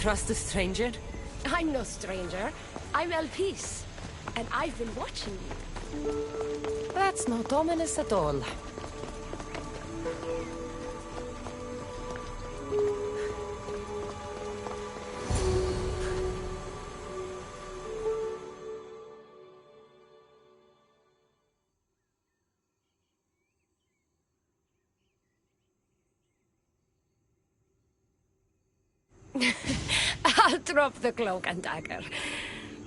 trust a stranger? I'm no stranger. I'm Elpis, and I've been watching you. That's not ominous at all. I'll drop the cloak and dagger.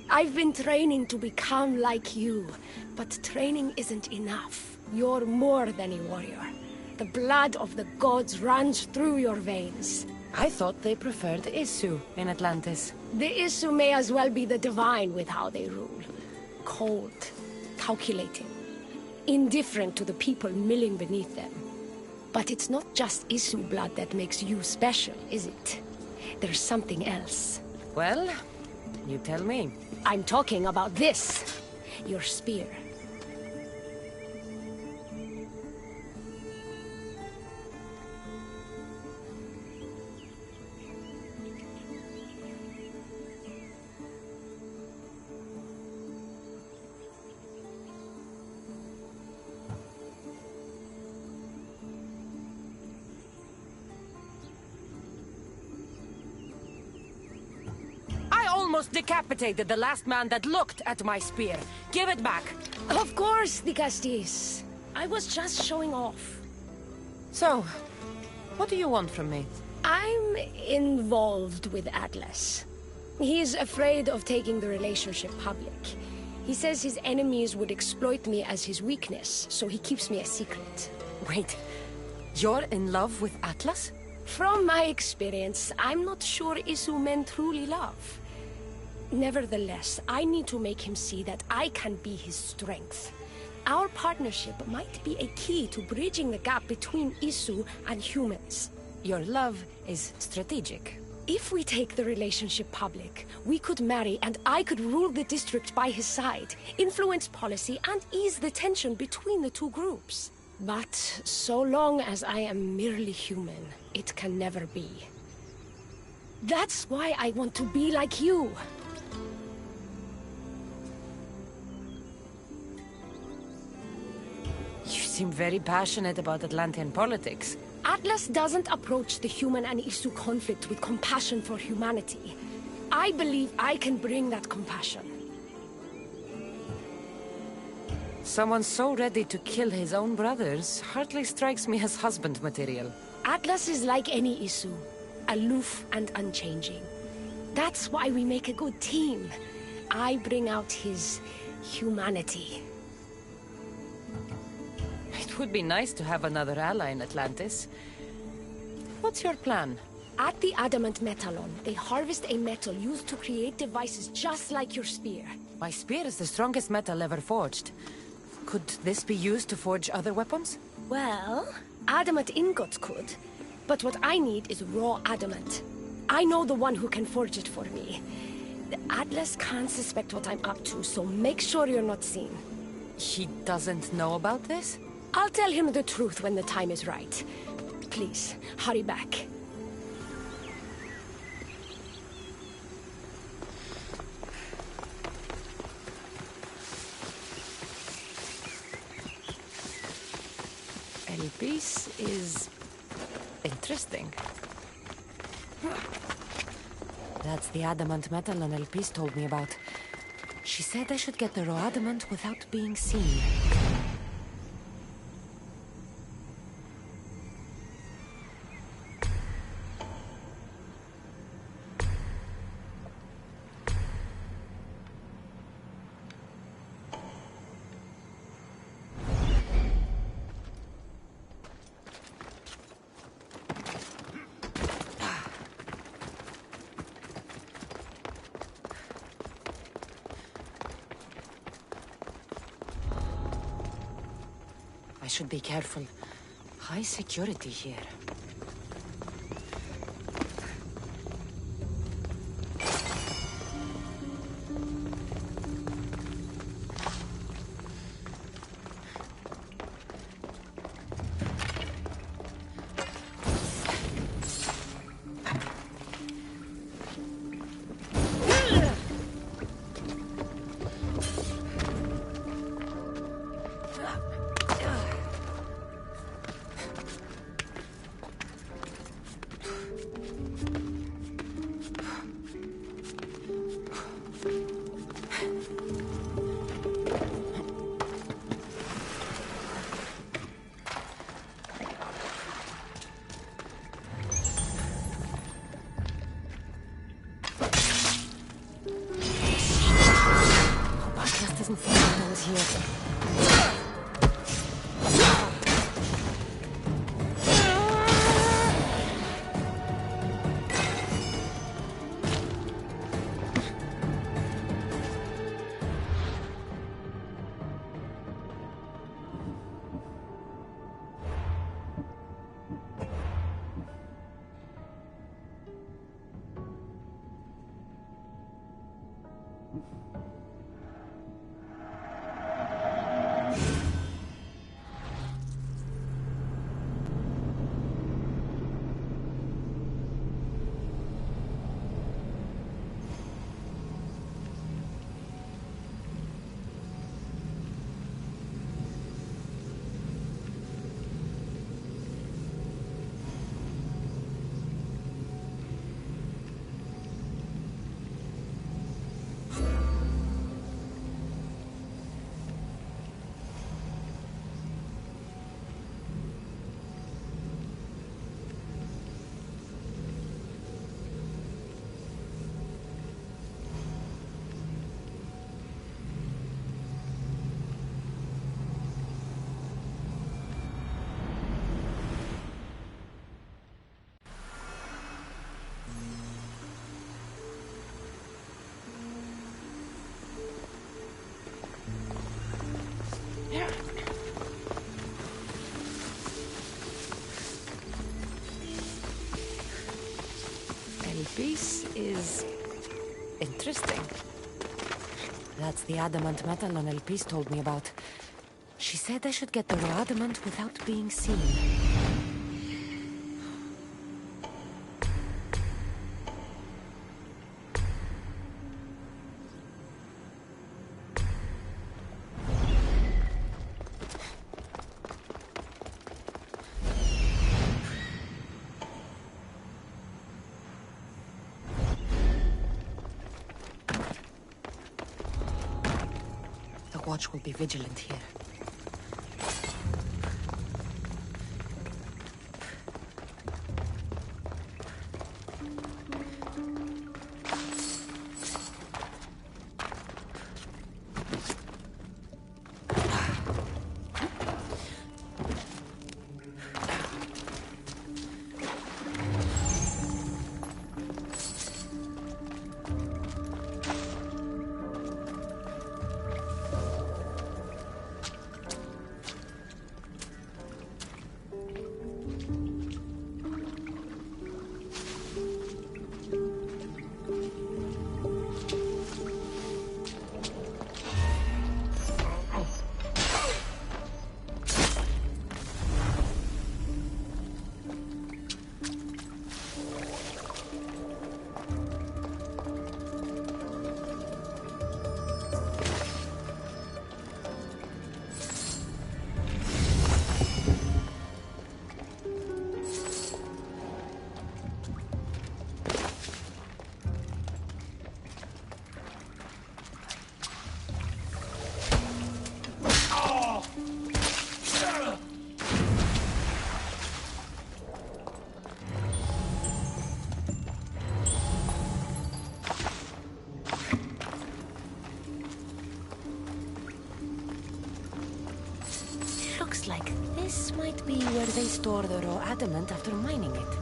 I've been training to become like you, but training isn't enough. You're more than a warrior. The blood of the gods runs through your veins. I thought they preferred Isu in Atlantis. The Isu may as well be the divine with how they rule. Cold, calculating, indifferent to the people milling beneath them. But it's not just Isu blood that makes you special, is it? There's something else. Well, you tell me. I'm talking about this. Your spear. Almost decapitated the last man that looked at my spear. Give it back. Of course, Dicastis. I was just showing off. So, what do you want from me? I'm involved with Atlas. He's afraid of taking the relationship public. He says his enemies would exploit me as his weakness, so he keeps me a secret. Wait, you're in love with Atlas? From my experience, I'm not sure Isu men truly love. Nevertheless, I need to make him see that I can be his strength. Our partnership might be a key to bridging the gap between Isu and humans. Your love is strategic. If we take the relationship public, we could marry and I could rule the district by his side, influence policy and ease the tension between the two groups. But so long as I am merely human, it can never be. That's why I want to be like you. You seem very passionate about Atlantean politics. Atlas doesn't approach the human and Isu conflict with compassion for humanity. I believe I can bring that compassion. Someone so ready to kill his own brothers hardly strikes me as husband material. Atlas is like any Isu, aloof and unchanging. That's why we make a good team. I bring out his humanity. It would be nice to have another ally in Atlantis. What's your plan? At the Adamant Metalon, they harvest a metal used to create devices just like your spear. My spear is the strongest metal ever forged. Could this be used to forge other weapons? Well, adamant ingots could. But what I need is raw adamant. I know the one who can forge it for me. The Atlas can't suspect what I'm up to, so make sure you're not seen. He doesn't know about this? I'll tell him the truth when the time is right. Please, hurry back. Elpis is interesting. That's the adamant metal and Elpis told me about. She said I should get the raw adamant without being seen. I should be careful. High security here. hands here. This is interesting. That's the adamant metal on El Piece told me about. She said I should get the raw adamant without being seen. Watch will be vigilant here. Looks like this might be where they store the raw adamant after mining it.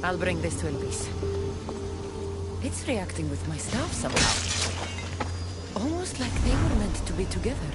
I'll bring this to Elvis. It's reacting with my staff somehow. Almost like they were meant to be together.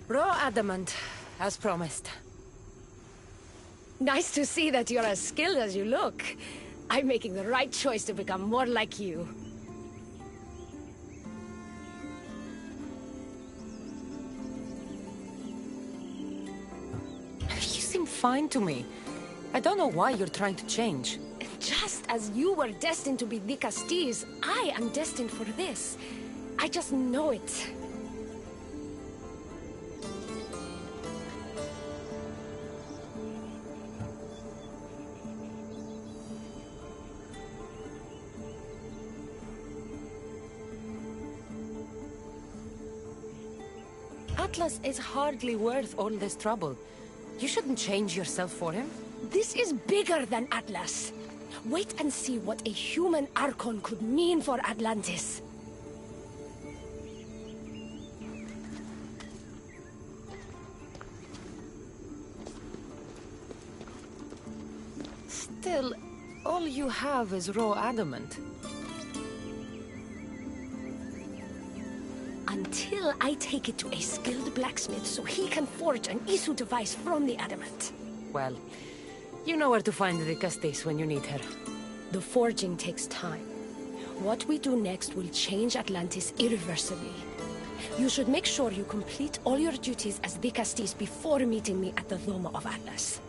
Raw adamant, as promised. Nice to see that you're as skilled as you look. I'm making the right choice to become more like you. You seem fine to me. I don't know why you're trying to change. Just as you were destined to be Dicastis, I am destined for this. I just know it. Atlas is hardly worth all this trouble. You shouldn't change yourself for him. This is bigger than Atlas. Wait and see what a human Archon could mean for Atlantis. Still, all you have is raw adamant. Until I take it to a skilled blacksmith so he can forge an Isu device from the adamant. Well, you know where to find the Castis when you need her. The forging takes time. What we do next will change Atlantis irreversibly. You should make sure you complete all your duties as Dicastis before meeting me at the Doma of Atlas.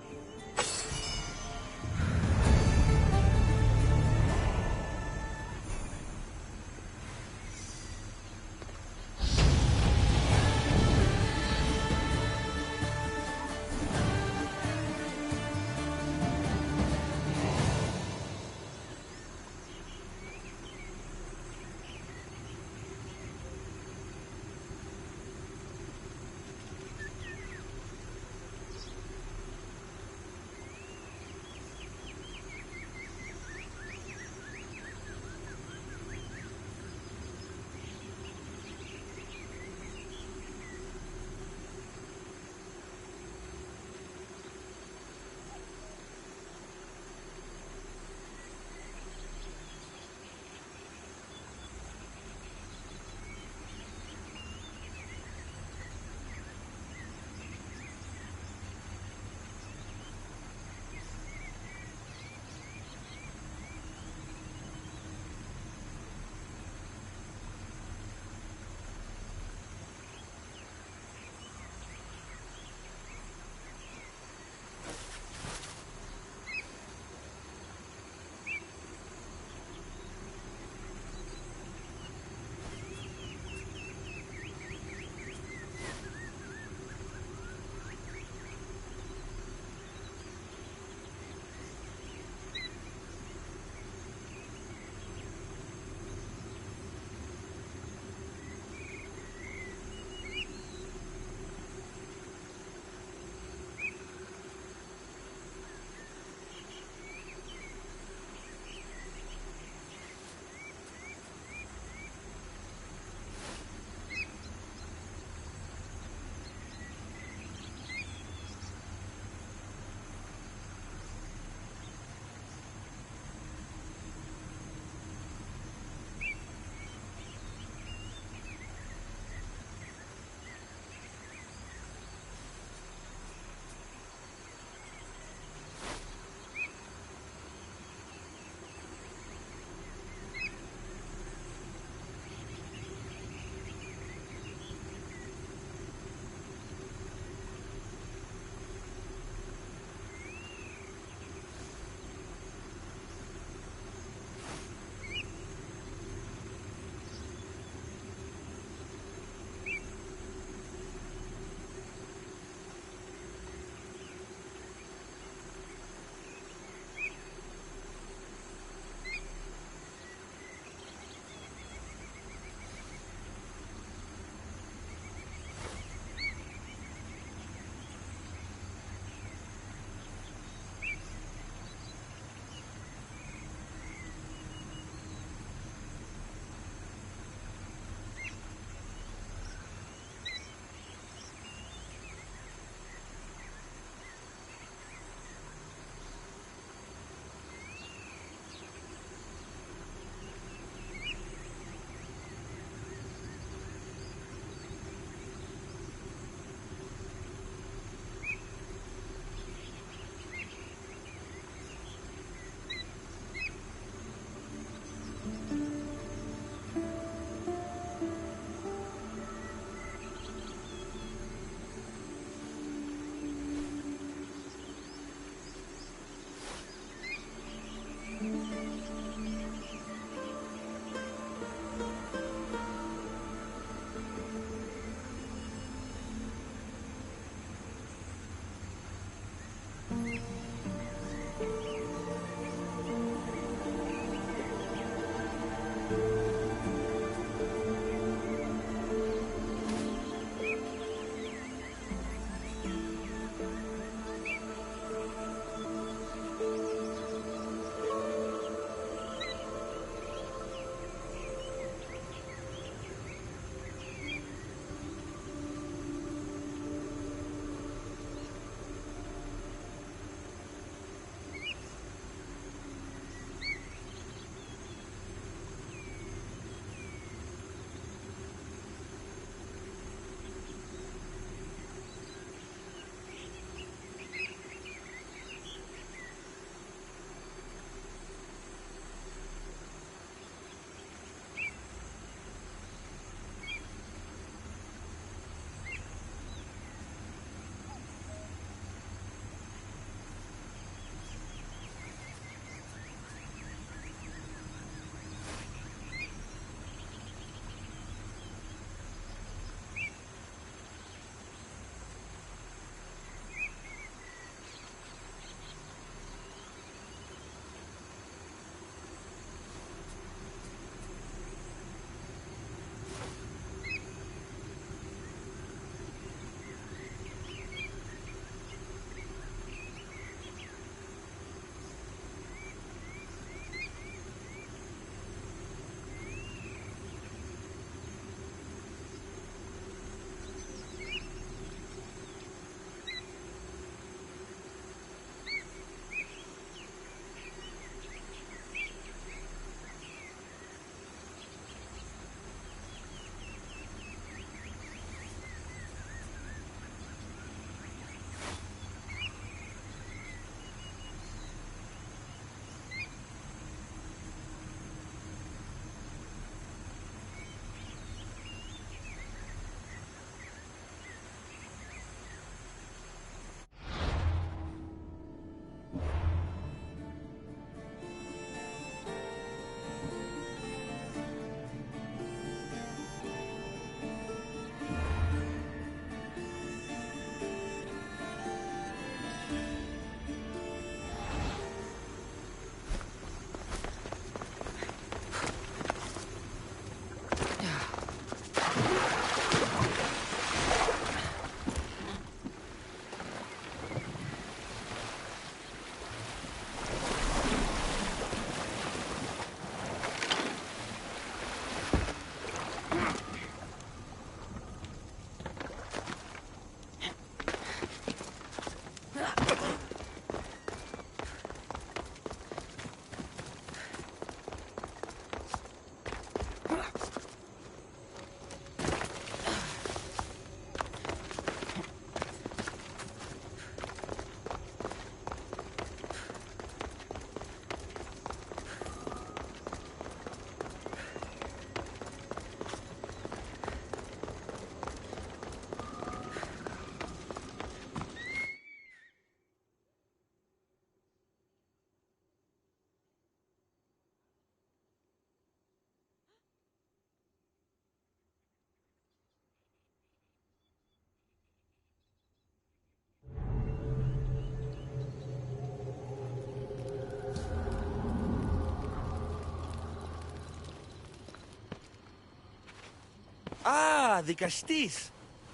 Ah, the Castis.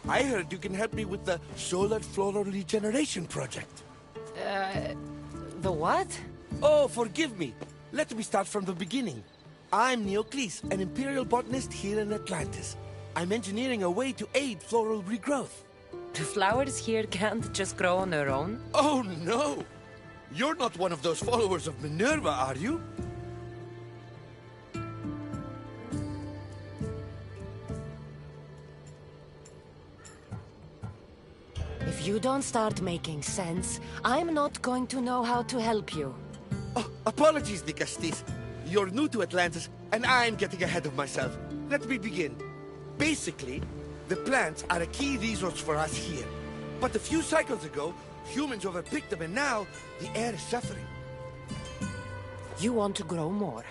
I heard you can help me with the solar floral regeneration project. The what? Oh, forgive me. Let me start from the beginning. I'm Neocles, an imperial botanist here in Atlantis. I'm engineering a way to aid floral regrowth. The flowers here can't just grow on their own? Oh, no! You're not one of those followers of Minerva, are you? If you don't start making sense, I'm not going to know how to help you. Oh, apologies, the Castis. You're new to Atlantis, and I'm getting ahead of myself. Let me begin. Basically, the plants are a key resource for us here. But a few cycles ago, humans overpicked them, and now the air is suffering. You want to grow more?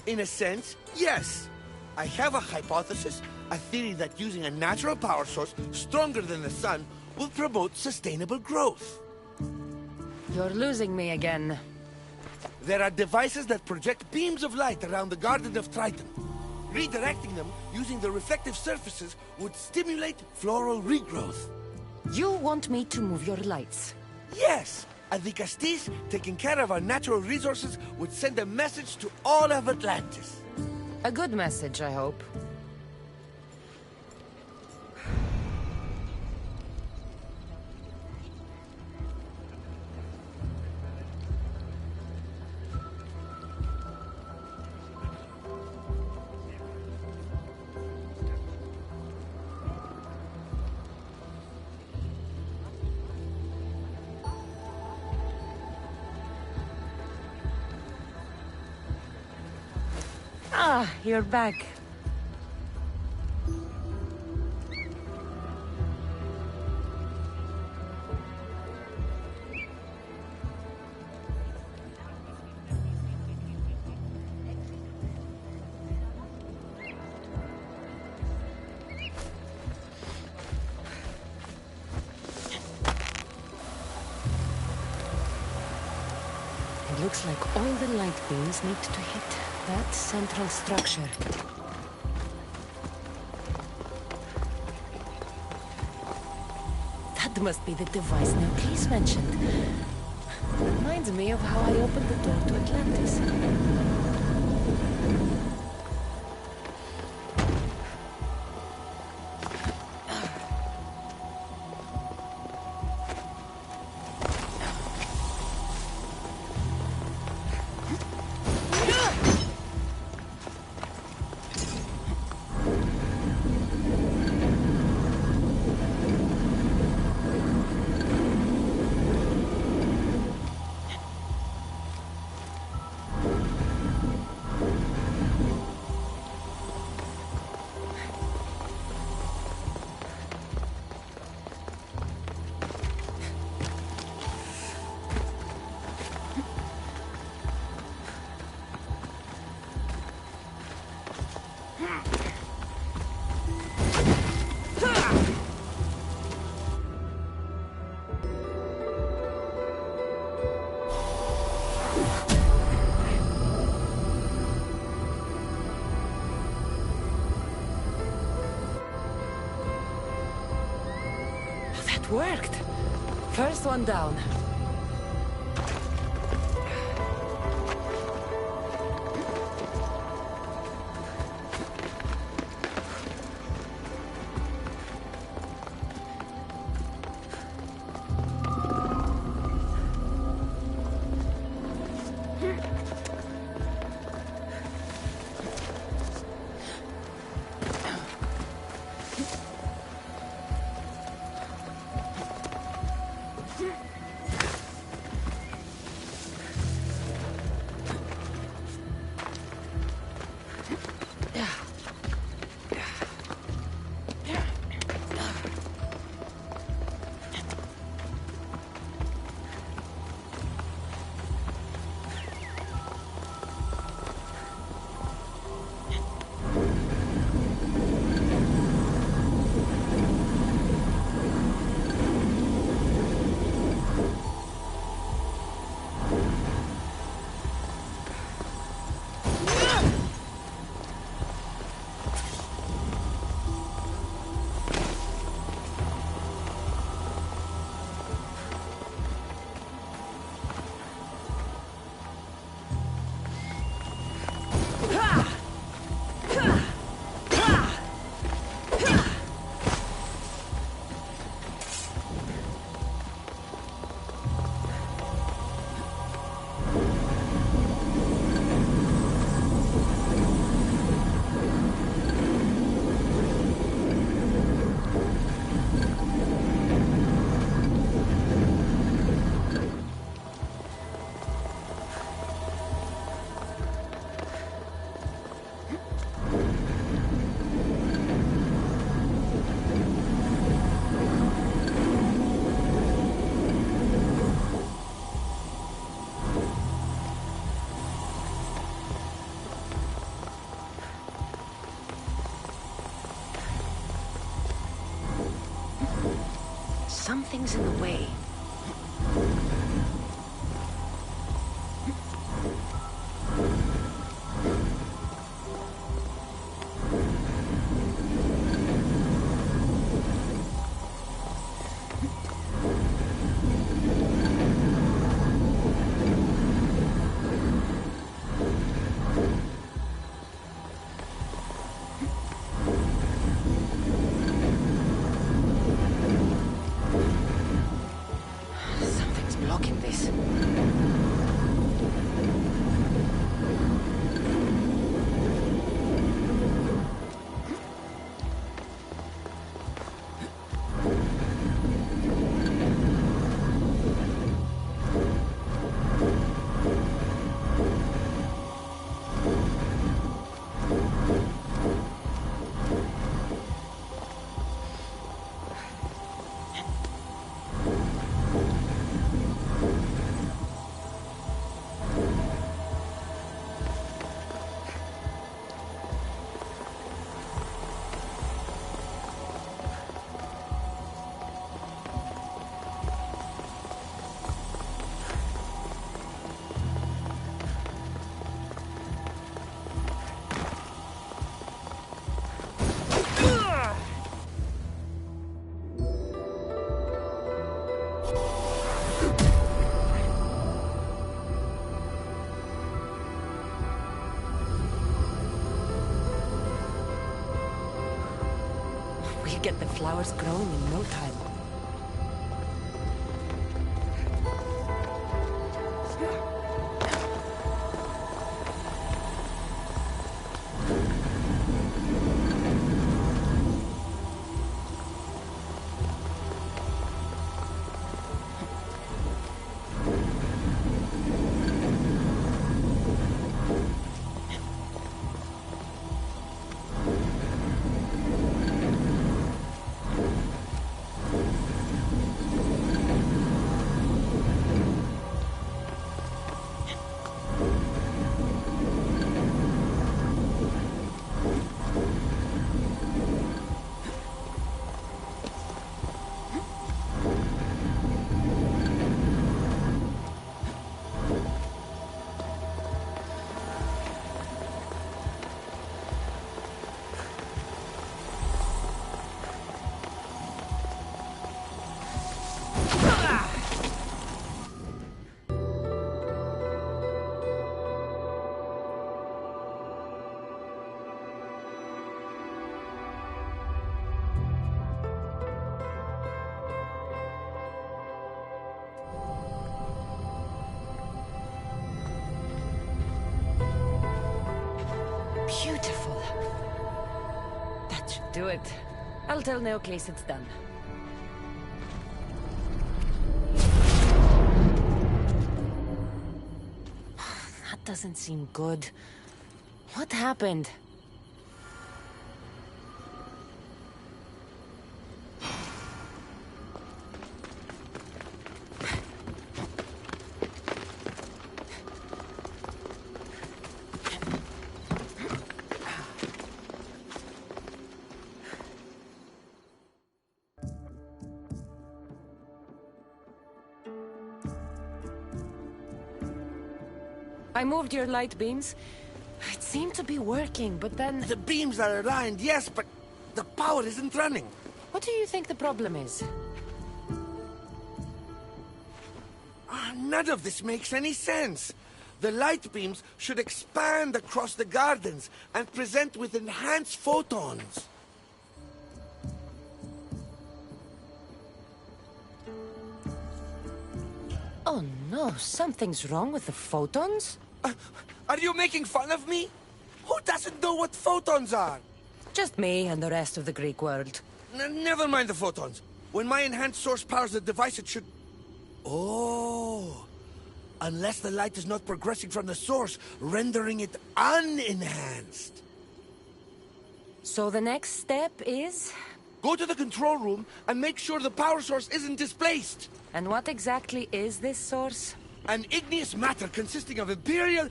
In a sense, yes. I have a hypothesis, a theory that using a natural power source stronger than the sun will promote sustainable growth. You're losing me again. There are devices that project beams of light around the Garden of Triton. Redirecting them using the reflective surfaces would stimulate floral regrowth. You want me to move your lights? Yes! And the Castis, taking care of our natural resources, would send a message to all of Atlantis. A good message, I hope. Ah, you're back. It looks like all the light beams need to hit that central structure. That must be the device Neocles mentioned. Reminds me of how I opened the door to Atlantis. Worked. First one down. Something's in the way. get the flowers growing in no time. Beautiful. That should do it. I'll tell Neocles it's done. That doesn't seem good. What happened? I moved your light beams. It seemed to be working, but then... The beams are aligned, yes, but the power isn't running. What do you think the problem is? None of this makes any sense. The light beams should expand across the gardens and present with enhanced photons. Oh no, something's wrong with the photons? Are you making fun of me? Who doesn't know what photons are? Just me and the rest of the Greek world. Never mind the photons. When my enhanced source powers the device, it should... Oh... Unless the light is not progressing from the source, rendering it unenhanced. So the next step is? Go to the control room and make sure the power source isn't displaced. And what exactly is this source? An igneous matter consisting of Imperial...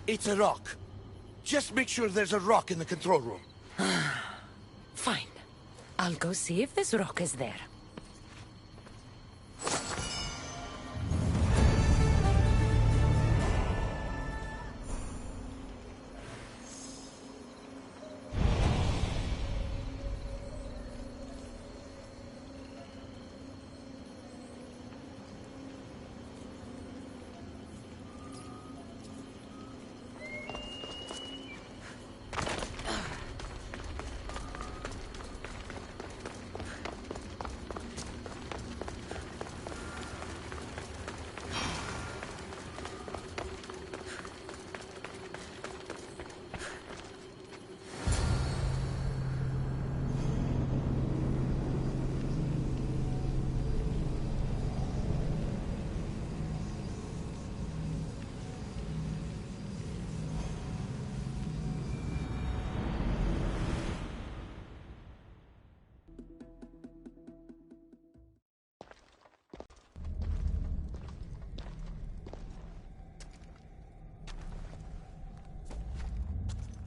It's a rock. Just make sure there's a rock in the control room. Fine. I'll go see if this rock is there.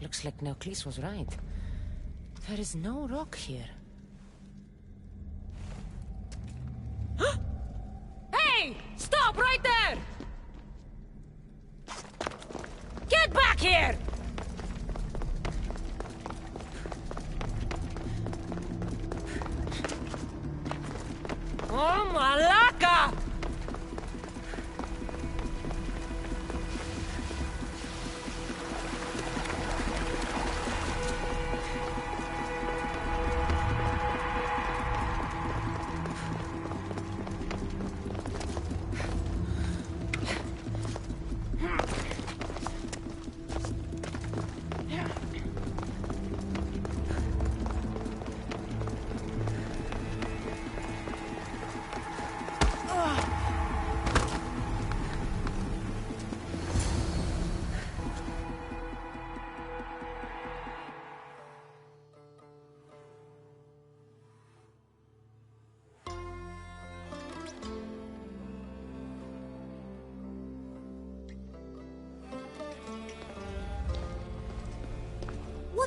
Looks like Neocles was right. There is no rock here. Hey! Stop right there! Get back here! Oh, Malaka!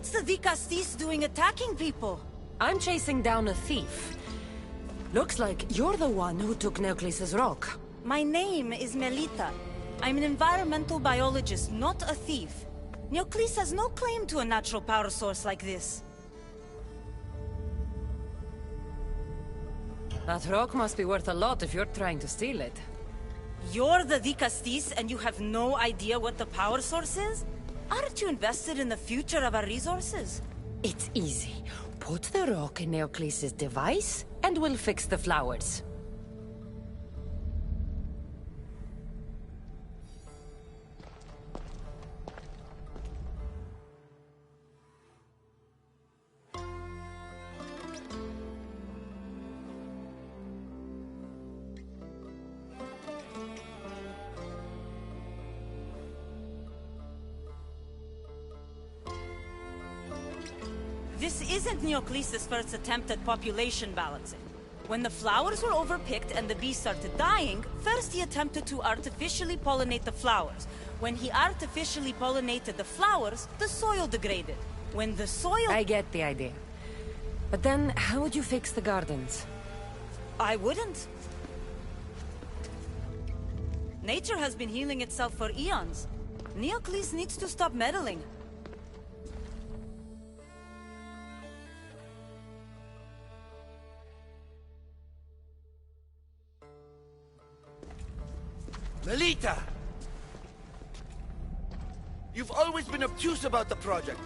What's the Vicastis doing attacking people? I'm chasing down a thief. Looks like you're the one who took Neoclis's rock. My name is Melita. I'm an environmental biologist, not a thief. Neoclis has no claim to a natural power source like this. That rock must be worth a lot if you're trying to steal it. You're the Vicastis and you have no idea what the power source is? Aren't you invested in the future of our resources? It's easy. Put the rock in Neoclis's device, and we'll fix the flowers. This isn't Neoclis' first attempt at population balancing. When the flowers were overpicked and the bees started dying, first he attempted to artificially pollinate the flowers. When he artificially pollinated the flowers, the soil degraded. When the soil... I get the idea. But then, how would you fix the gardens? I wouldn't. Nature has been healing itself for eons. Neoclis needs to stop meddling. Melita! You've always been obtuse about the project.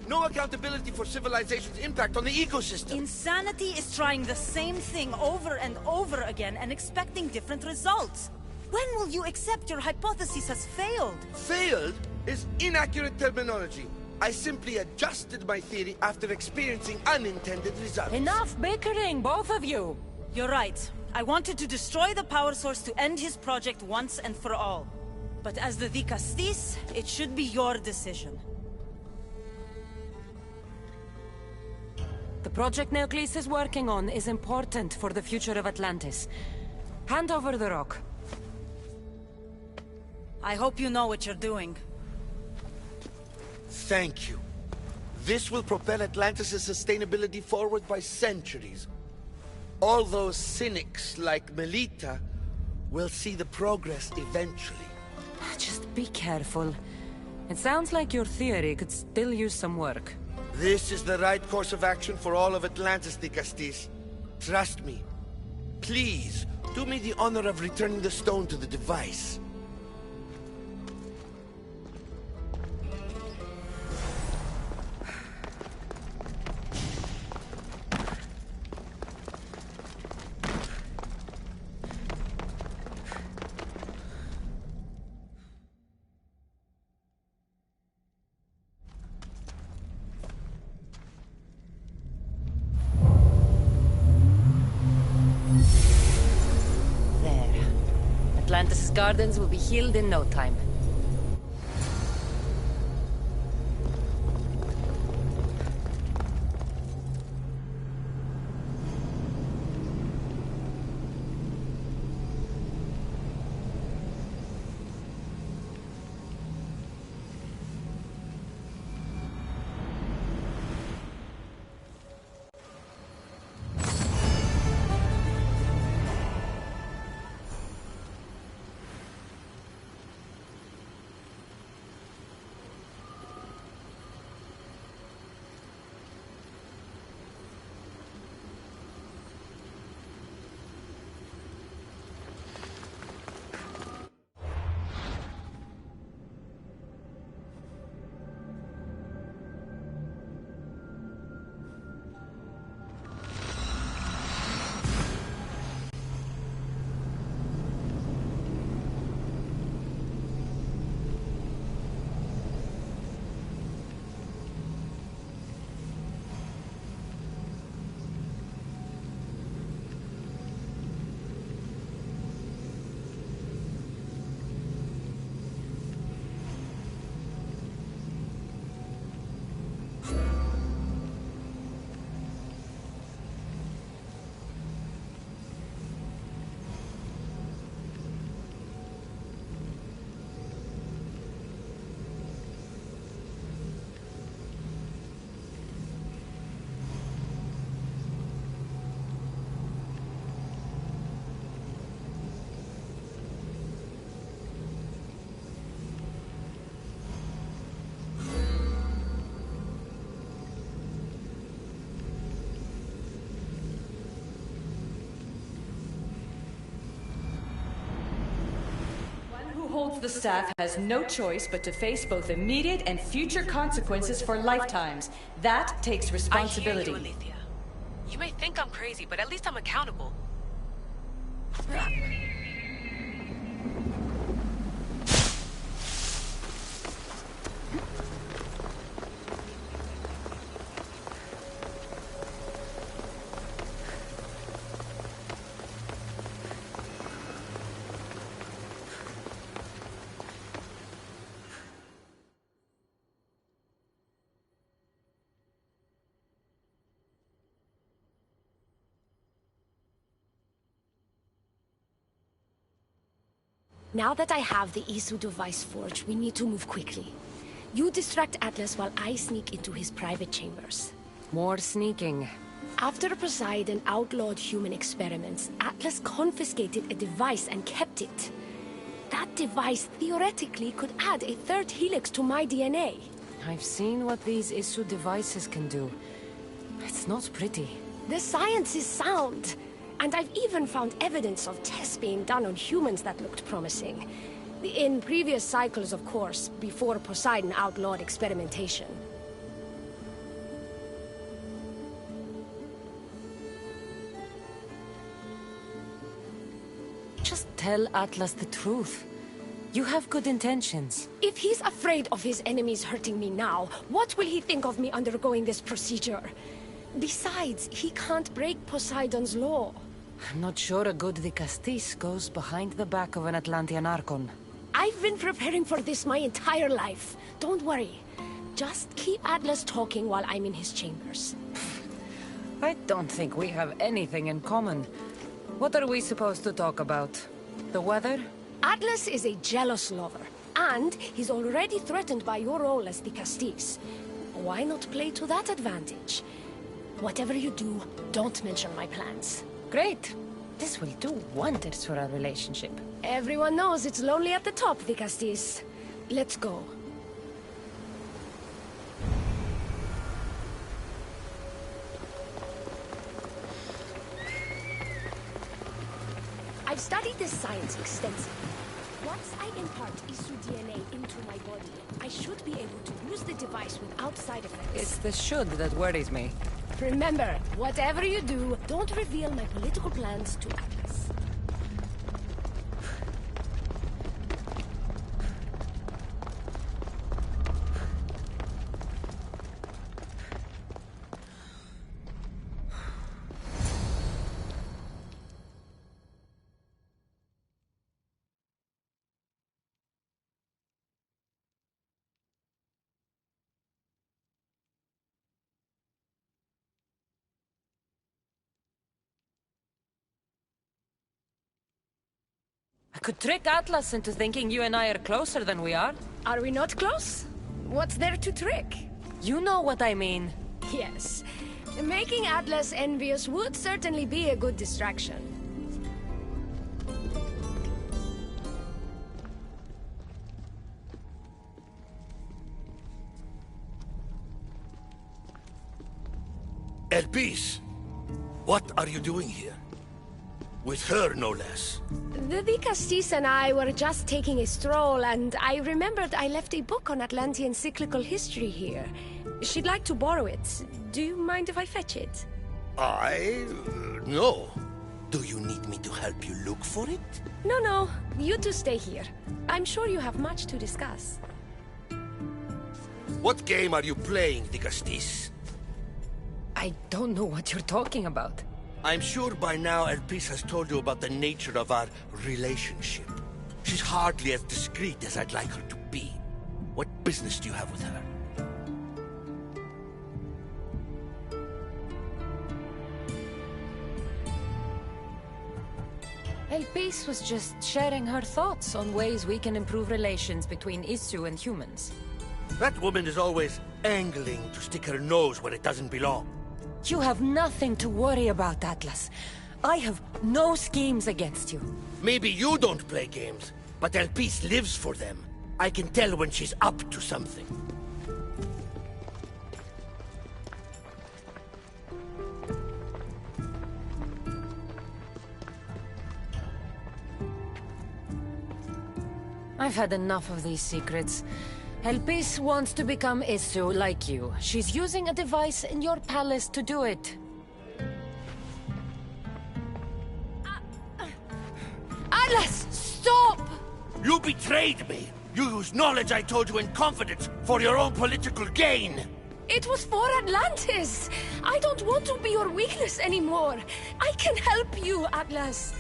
No accountability for civilization's impact on the ecosystem. Insanity is trying the same thing over and over again and expecting different results. When will you accept your hypothesis has failed? Failed is inaccurate terminology. I simply adjusted my theory after experiencing unintended results. Enough bickering, both of you! You're right. I wanted to destroy the power source to end his project once and for all. But as the Vicastis, it should be your decision. The project Neoclis is working on is important for the future of Atlantis. Hand over the rock. I hope you know what you're doing. Thank you. This will propel Atlantis' sustainability forward by centuries. All those cynics like Melita will see the progress eventually. Just be careful. It sounds like your theory could still use some work. This is the right course of action for all of Atlantis, Vicastis. Trust me. Please, do me the honor of returning the stone to the device. Atlantis' gardens will be healed in no time. holds the staff has no choice but to face both immediate and future consequences for lifetimes. That takes responsibility. I hear you, Alethea. You may think I'm crazy, but at least I'm accountable. Now that I have the Isu device forged, we need to move quickly. You distract Atlas while I sneak into his private chambers. More sneaking. After Poseidon outlawed human experiments, Atlas confiscated a device and kept it. That device theoretically could add a third helix to my DNA. I've seen what these Isu devices can do. It's not pretty. The science is sound. And I've even found evidence of tests being done on humans that looked promising. In previous cycles, of course, before Poseidon outlawed experimentation. Just tell Atlas the truth. You have good intentions. If he's afraid of his enemies hurting me now, what will he think of me undergoing this procedure? Besides, he can't break Poseidon's law. I'm not sure a good Dicastis goes behind the back of an Atlantean Archon. I've been preparing for this my entire life. Don't worry. Just keep Atlas talking while I'm in his chambers. I don't think we have anything in common. What are we supposed to talk about? The weather? Atlas is a jealous lover, and he's already threatened by your role as Dicastis. Why not play to that advantage? Whatever you do, don't mention my plans. Great. This will do wonders for our relationship. Everyone knows it's lonely at the top, Dicastis. Let's go. I've studied this science extensively. Once I impart Isu DNA into my body, I should be able to use the device without side effects. It's the should that worries me. Remember, whatever you do, don't reveal my political plans to Atlas. I could trick Atlas into thinking you and I are closer than we are. Are we not close? What's there to trick? You know what I mean. Yes. Making Atlas envious would certainly be a good distraction. Elpis, what are you doing here? With her, no less. The Dicastis and I were just taking a stroll, and I remembered I left a book on Atlantean cyclical history here. She'd like to borrow it. Do you mind if I fetch it? No. Do you need me to help you look for it? No. You two stay here. I'm sure you have much to discuss. What game are you playing, Dicastis? I don't know what you're talking about. I'm sure by now Elpis has told you about the nature of our relationship. She's hardly as discreet as I'd like her to be. What business do you have with her? Elpis was just sharing her thoughts on ways we can improve relations between Isu and humans. That woman is always angling to stick her nose where it doesn't belong. You have nothing to worry about, Atlas. I have no schemes against you. Maybe you don't play games, but Elpis lives for them. I can tell when she's up to something. I've had enough of these secrets. Elpis wants to become Isu like you. She's using a device in your palace to do it. Atlas, stop! You betrayed me! You used knowledge I told you in confidence for your own political gain! It was for Atlantis! I don't want to be your weakness anymore. I can help you, Atlas.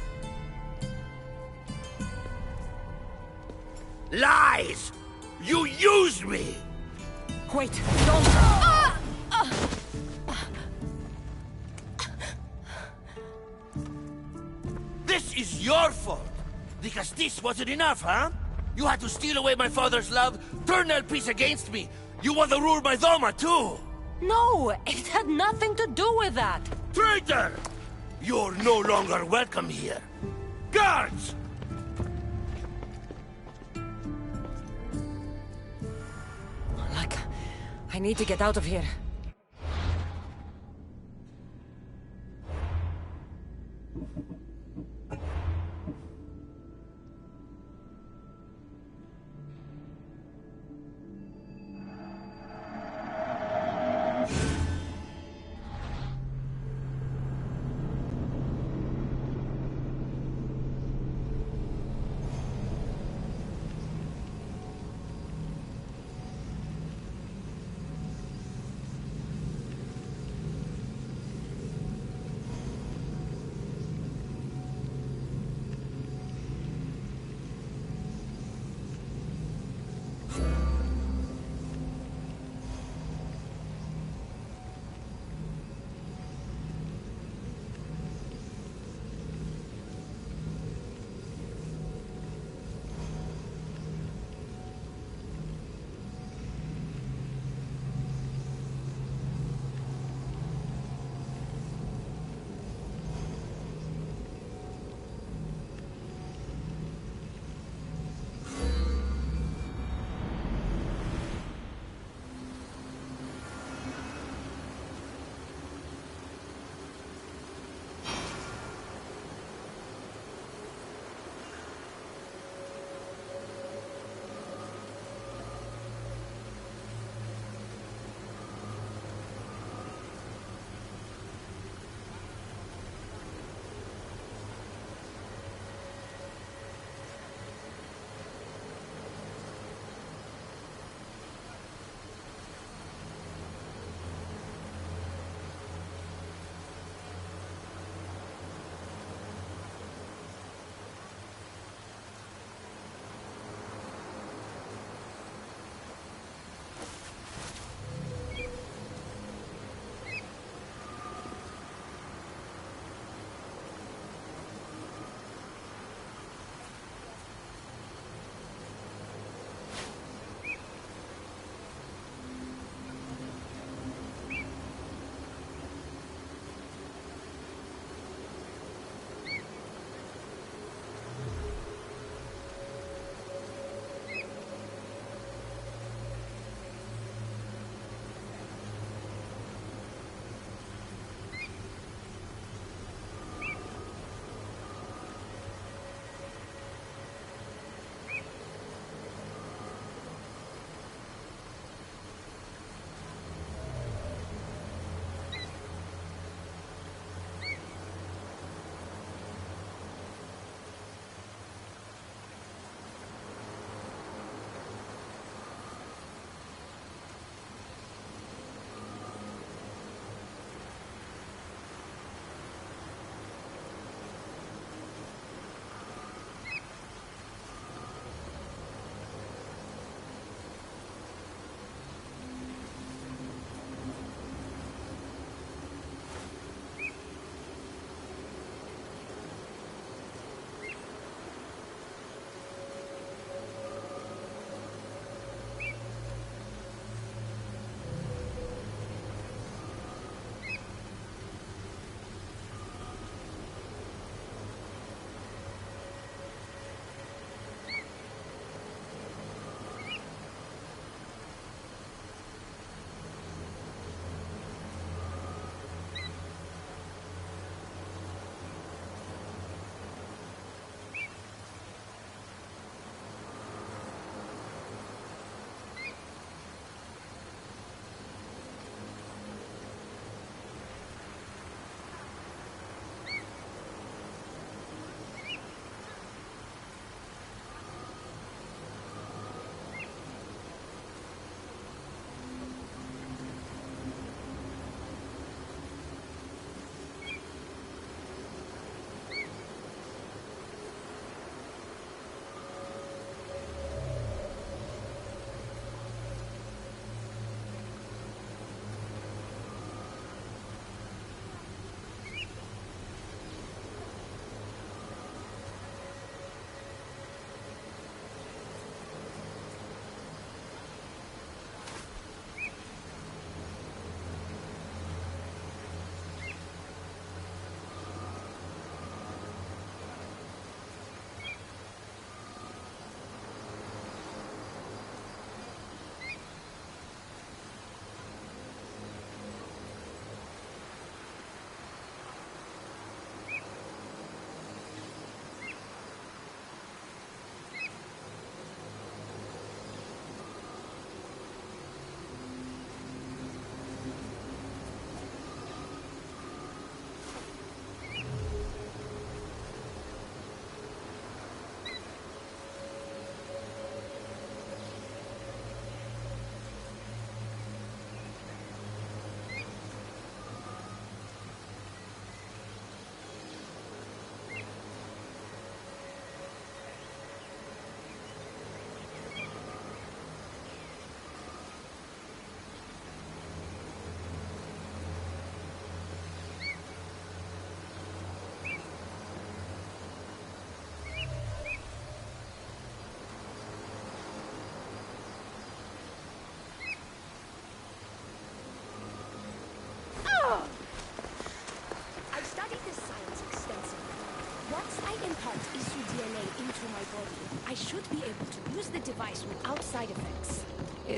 Lies! You used me! Wait, don't... This is your fault! The Castis wasn't enough, huh? You had to steal away my father's love, turn Elpis against me! You want to rule my Doma, too! No, it had nothing to do with that. Traitor! You're no longer welcome here. Guards! Like, I need to get out of here.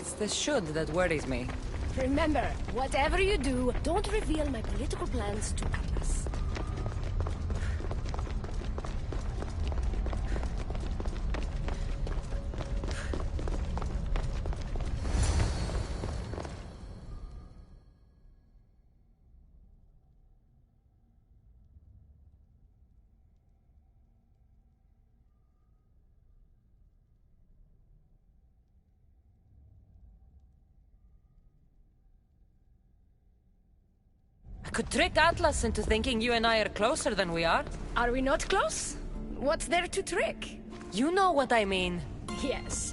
It's the should that worries me. Remember, whatever you do, don't reveal my political plans to Atlas. I could trick Atlas into thinking you and I are closer than we are. Are we not close? What's there to trick? You know what I mean. Yes.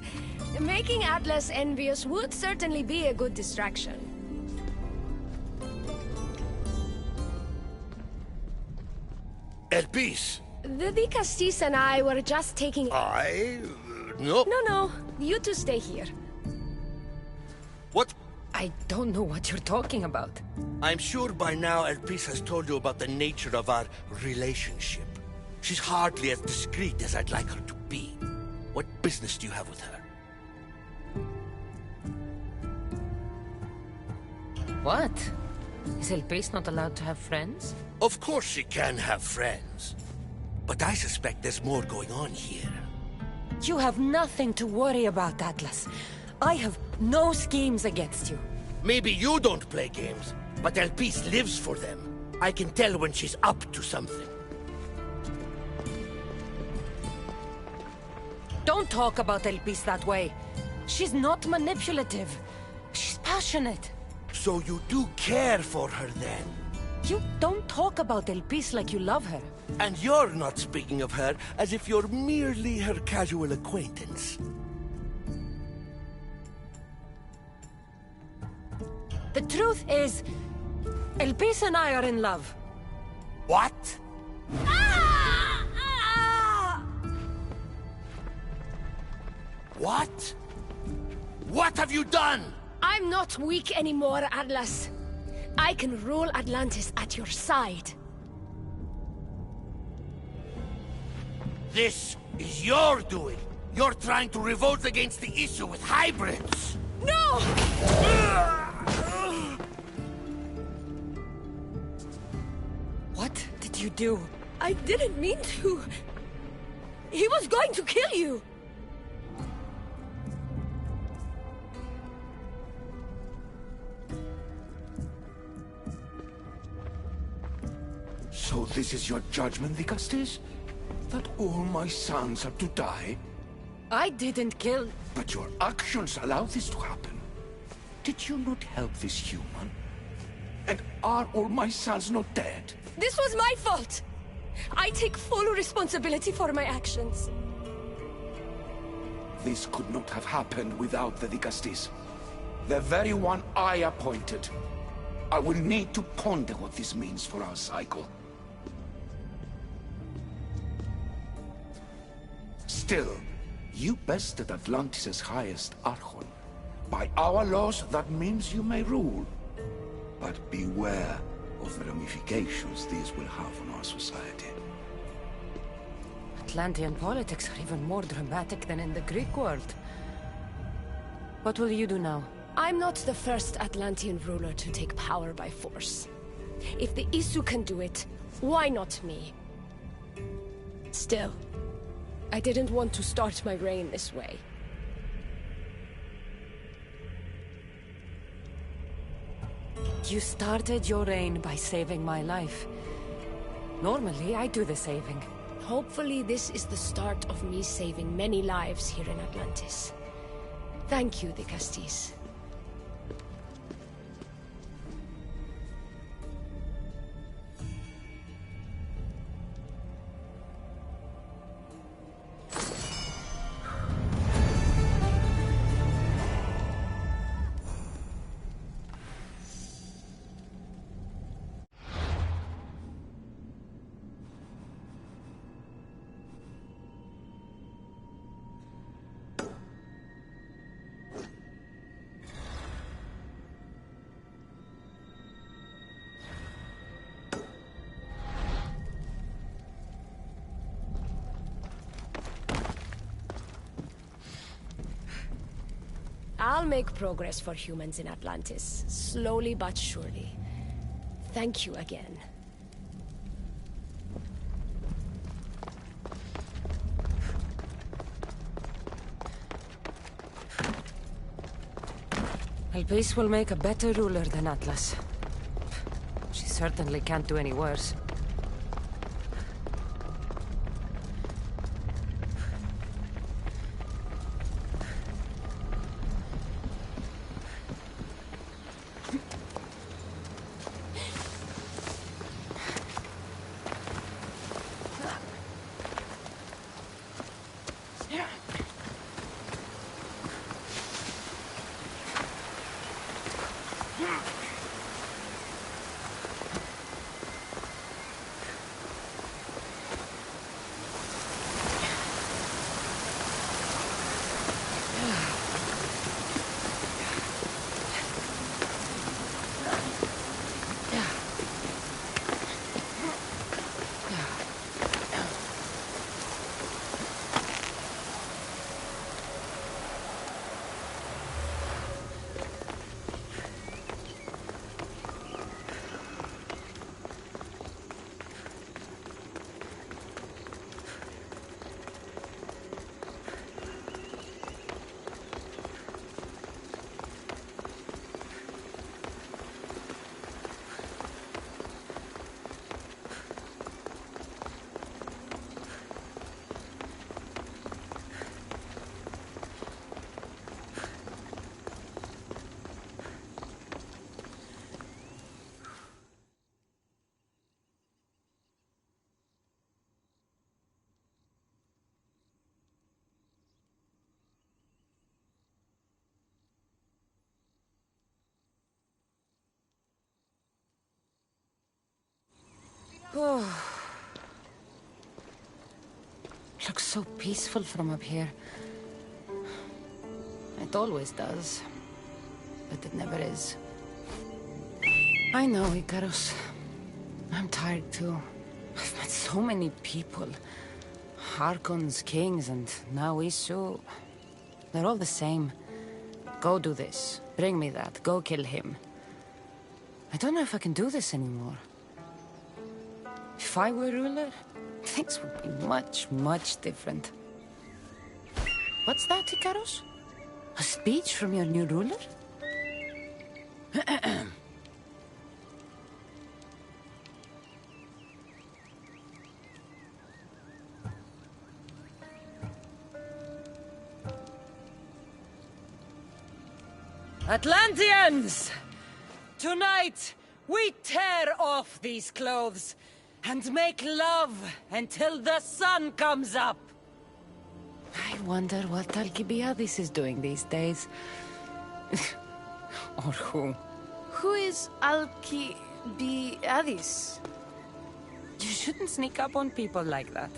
Making Atlas envious would certainly be a good distraction. El Peace. The Castis and I were just taking... No. No. You two stay here. What? I don't know what you're talking about. I'm sure by now El Peace has told you about the nature of our relationship. She's hardly as discreet as I'd like her to be. What business do you have with her? What? Is El Peace not allowed to have friends? Of course she can have friends. But I suspect there's more going on here. You have nothing to worry about, Atlas. I have no schemes against you. Maybe you don't play games, but El Peace lives for them. I can tell when she's up to something. Don't talk about El Peace that way. She's not manipulative. She's passionate. So you do care for her then? You don't talk about El Peace like you love her. And you're not speaking of her as if you're merely her casual acquaintance. The truth is, El Peace and I are in love. What? What? What have you done? I'm not weak anymore, Atlas. I can rule Atlantis at your side. This is your doing. You're trying to revolt against the issue with hybrids. No! What did you do? I didn't mean to. He was going to kill you. So this is your judgment, Castis? That all my sons are to die? I didn't kill... But your actions allow this to happen. Did you not help this human? And are all my sons not dead? This was my fault. I take full responsibility for my actions. This could not have happened without the Castis. The very one I appointed. I will need to ponder what this means for our cycle. Still, you bested Atlantis' highest Archon. By our laws, that means you may rule. But beware of the ramifications these will have on our society. Atlantean politics are even more dramatic than in the Greek world. What will you do now? I'm not the first Atlantean ruler to take power by force. If the Isu can do it, why not me? Still, I didn't want to start my reign this way. You started your reign by saving my life. Normally, I do the saving. Hopefully, this is the start of me saving many lives here in Atlantis. Thank you, the Castis. I'll make progress for humans in Atlantis, slowly but surely. Thank you again. Elpis will make a better ruler than Atlas. She certainly can't do any worse. Oh. Looks so peaceful from up here. It always does. But it never is. I know, Icarus. I'm tired too. I've met so many people. Archons, kings, and now Isu. They're all the same. Go do this. Bring me that. Go kill him. I don't know if I can do this anymore. If I were ruler, things would be much, much different. What's that, Icarus? A speech from your new ruler? Atlanteans! Tonight, we tear off these clothes and make love until the sun comes up. I wonder what Alcibiades is doing these days. Or who? Who is Alcibiades? You shouldn't sneak up on people like that.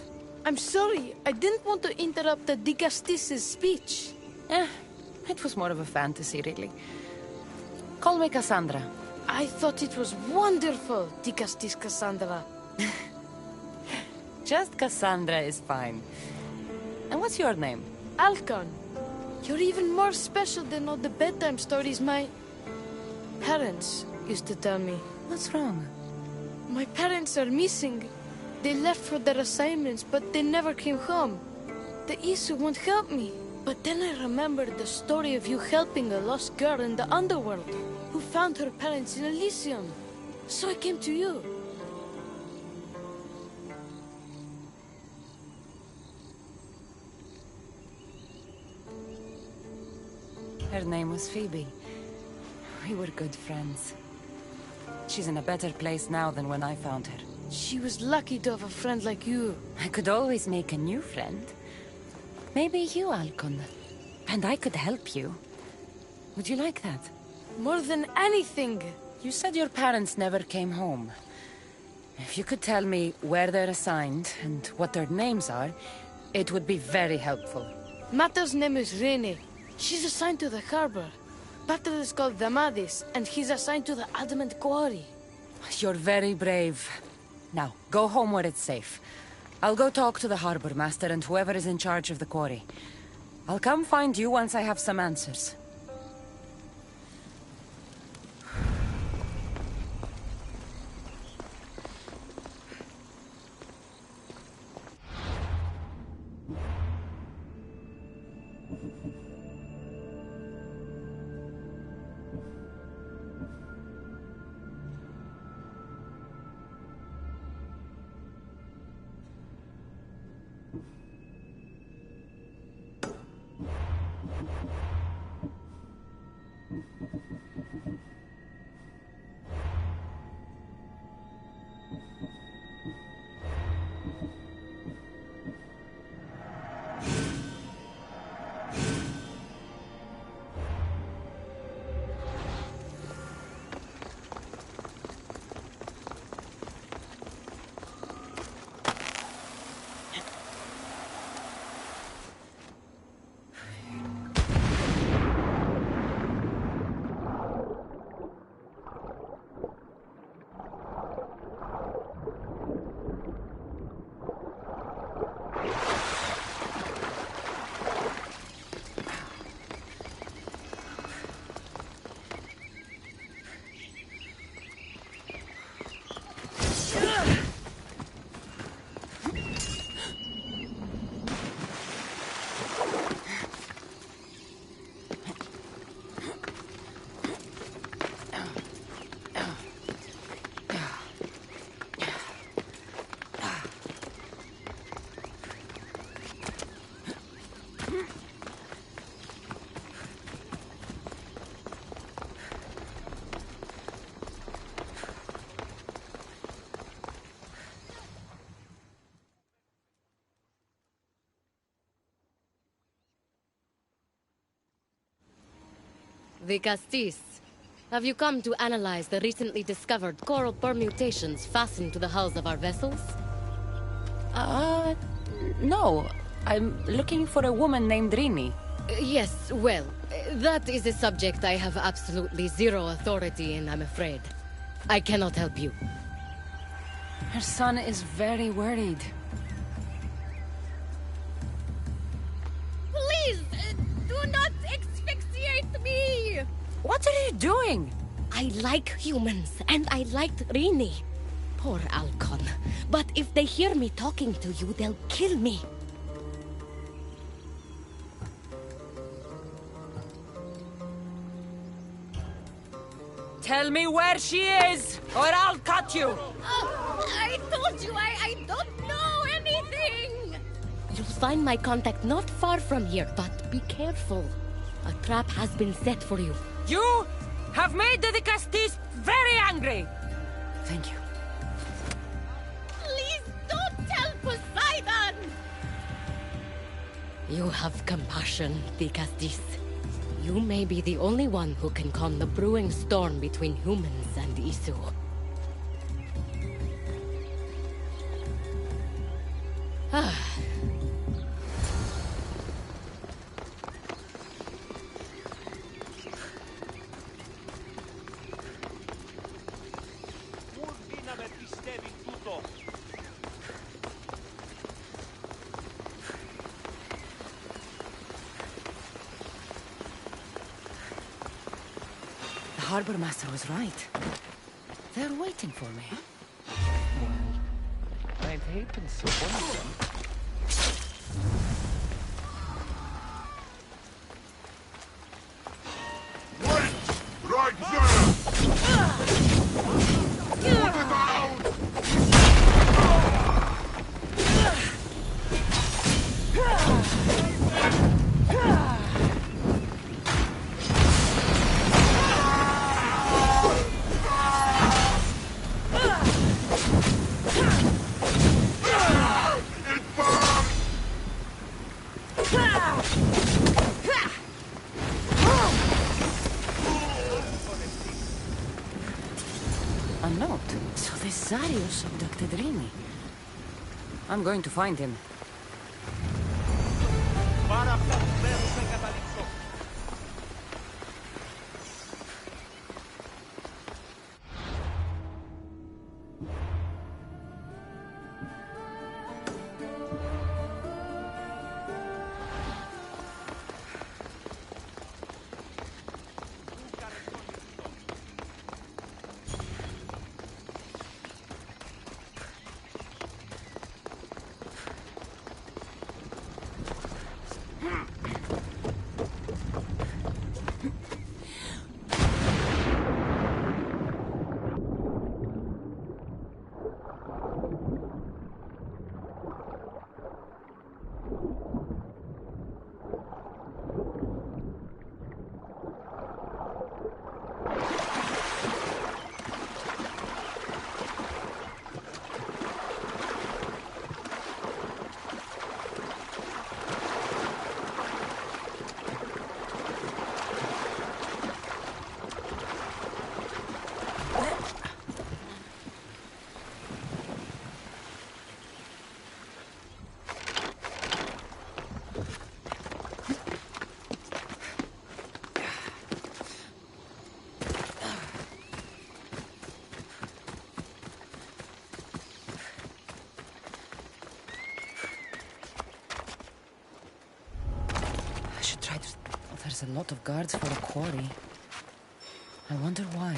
I'm sorry, I didn't want to interrupt the Digastis' speech. It was more of a fantasy, really. Call me Cassandra. I thought it was wonderful, Digastis Cassandra. Just Cassandra is fine. And what's your name? Alcon. You're even more special than all the bedtime stories my parents used to tell me. What's wrong? My parents are missing. They left for their assignments, but they never came home. The Isu won't help me. But then I remembered the story of you helping a lost girl in the underworld, who found her parents in Elysium. So I came to you. Her name was Phoebe. We were good friends. She's in a better place now than when I found her. She was lucky to have a friend like you. I could always make a new friend. Maybe you, Alcon. And I could help you. Would you like that? More than anything. You said your parents never came home. If you could tell me where they're assigned and what their names are, it would be very helpful. Mata's name is Rene. She's assigned to the harbor. Pater is called Damadis, and he's assigned to the Adamant Quarry. You're very brave. Now, go home where it's safe. I'll go talk to the harbor master and whoever is in charge of the quarry. I'll come find you once I have some answers. The Castis. Have you come to analyze the recently discovered coral permutations fastened to the hulls of our vessels? No. I'm looking for a woman named Rini. Yes, well, that is a subject I have absolutely zero authority in, I'm afraid. I cannot help you. Her son is very worried. Please, do not asphyxiate me! What are you doing? I like humans, and I liked Rini. Poor Alcon. But if they hear me talking to you, they'll kill me. Tell me where she is, or I'll cut you! I told you I don't know anything! You'll find my contact not far from here, but be careful. A trap has been set for you. You have made the Castis very angry! Thank you. Please don't tell Poseidon! You have compassion, the Castis. You may be the only one who can calm the brewing storm between humans and Isu. The harbor master was right. They're waiting for me. Well, I'd hate to disappoint them. Right there! Put it out! A note. So this Zarius abducted Rini. I'm going to find him. That's a lot of guards for a quarry. I wonder why.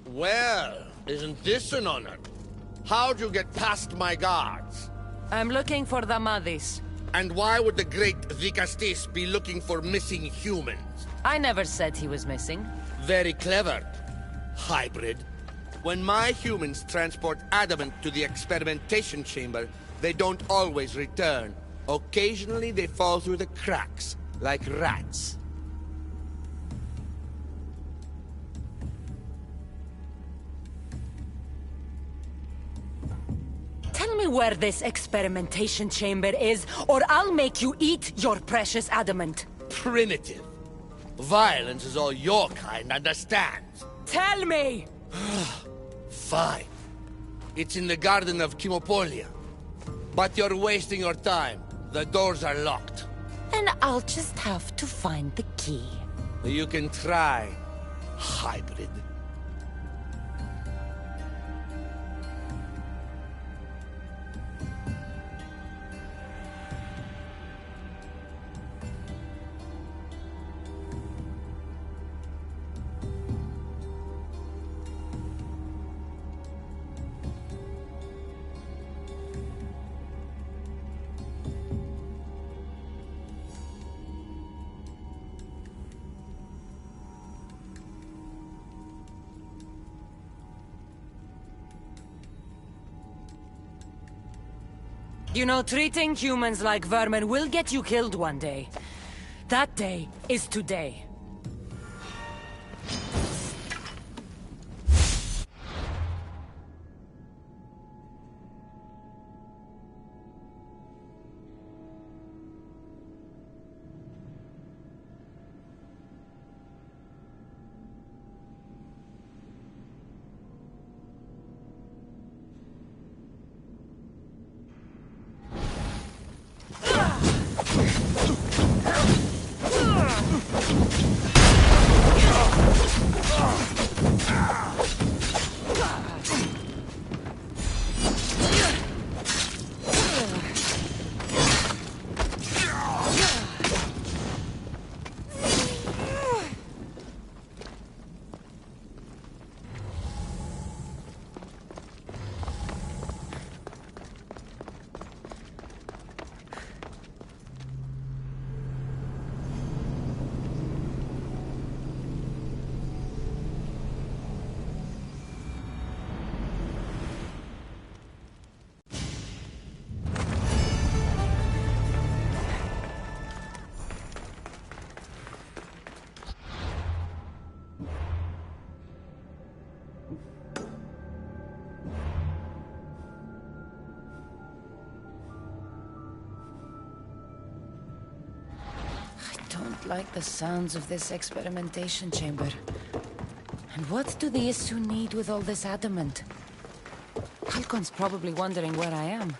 Well, isn't this an honor? How'd you get past my guards? I'm looking for the Madis. And why would the great Vicastis be looking for missing humans? I never said he was missing. Very clever. Hybrid. When my humans transport adamant to the experimentation chamber, they don't always return. Occasionally they fall through the cracks, like rats. Tell me where this experimentation chamber is, or I'll make you eat your precious adamant. Primitive. Violence is all your kind understands. Tell me! Fine. It's in the garden of Kimopolia. But you're wasting your time. The doors are locked. And I'll just have to find the key. You can try, hybrid. You know, treating humans like vermin will get you killed one day. That day is today. I don't like the sounds of this experimentation chamber. And what do the Isu need with all this adamant? Halcon's probably wondering where I am.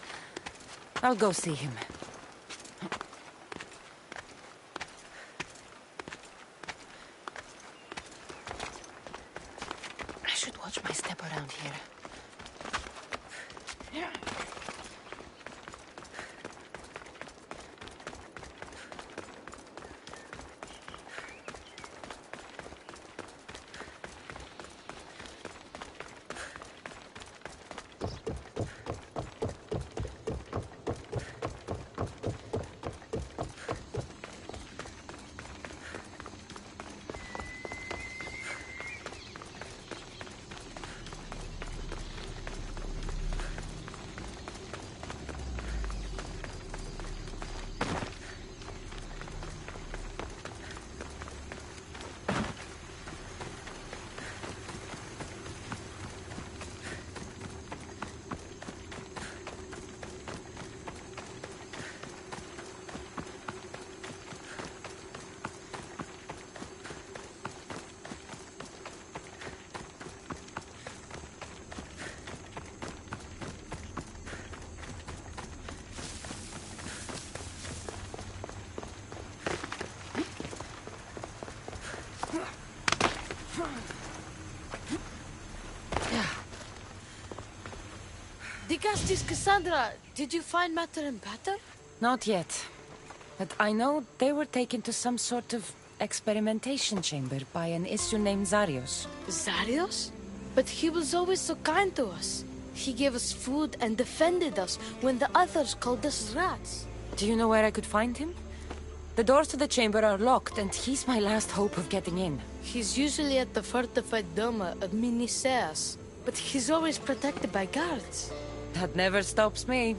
I'll go see him. watch my step around here. Digastis Cassandra, did you find Matter and Pater? Not yet. But I know they were taken to some sort of experimentation chamber by an issue named Zarios. Zarios? But he was always so kind to us. He gave us food and defended us when the others called us rats. Do you know where I could find him? The doors to the chamber are locked, and he's my last hope of getting in. He's usually at the fortified Doma of Miniseas, but he's always protected by guards. That never stops me.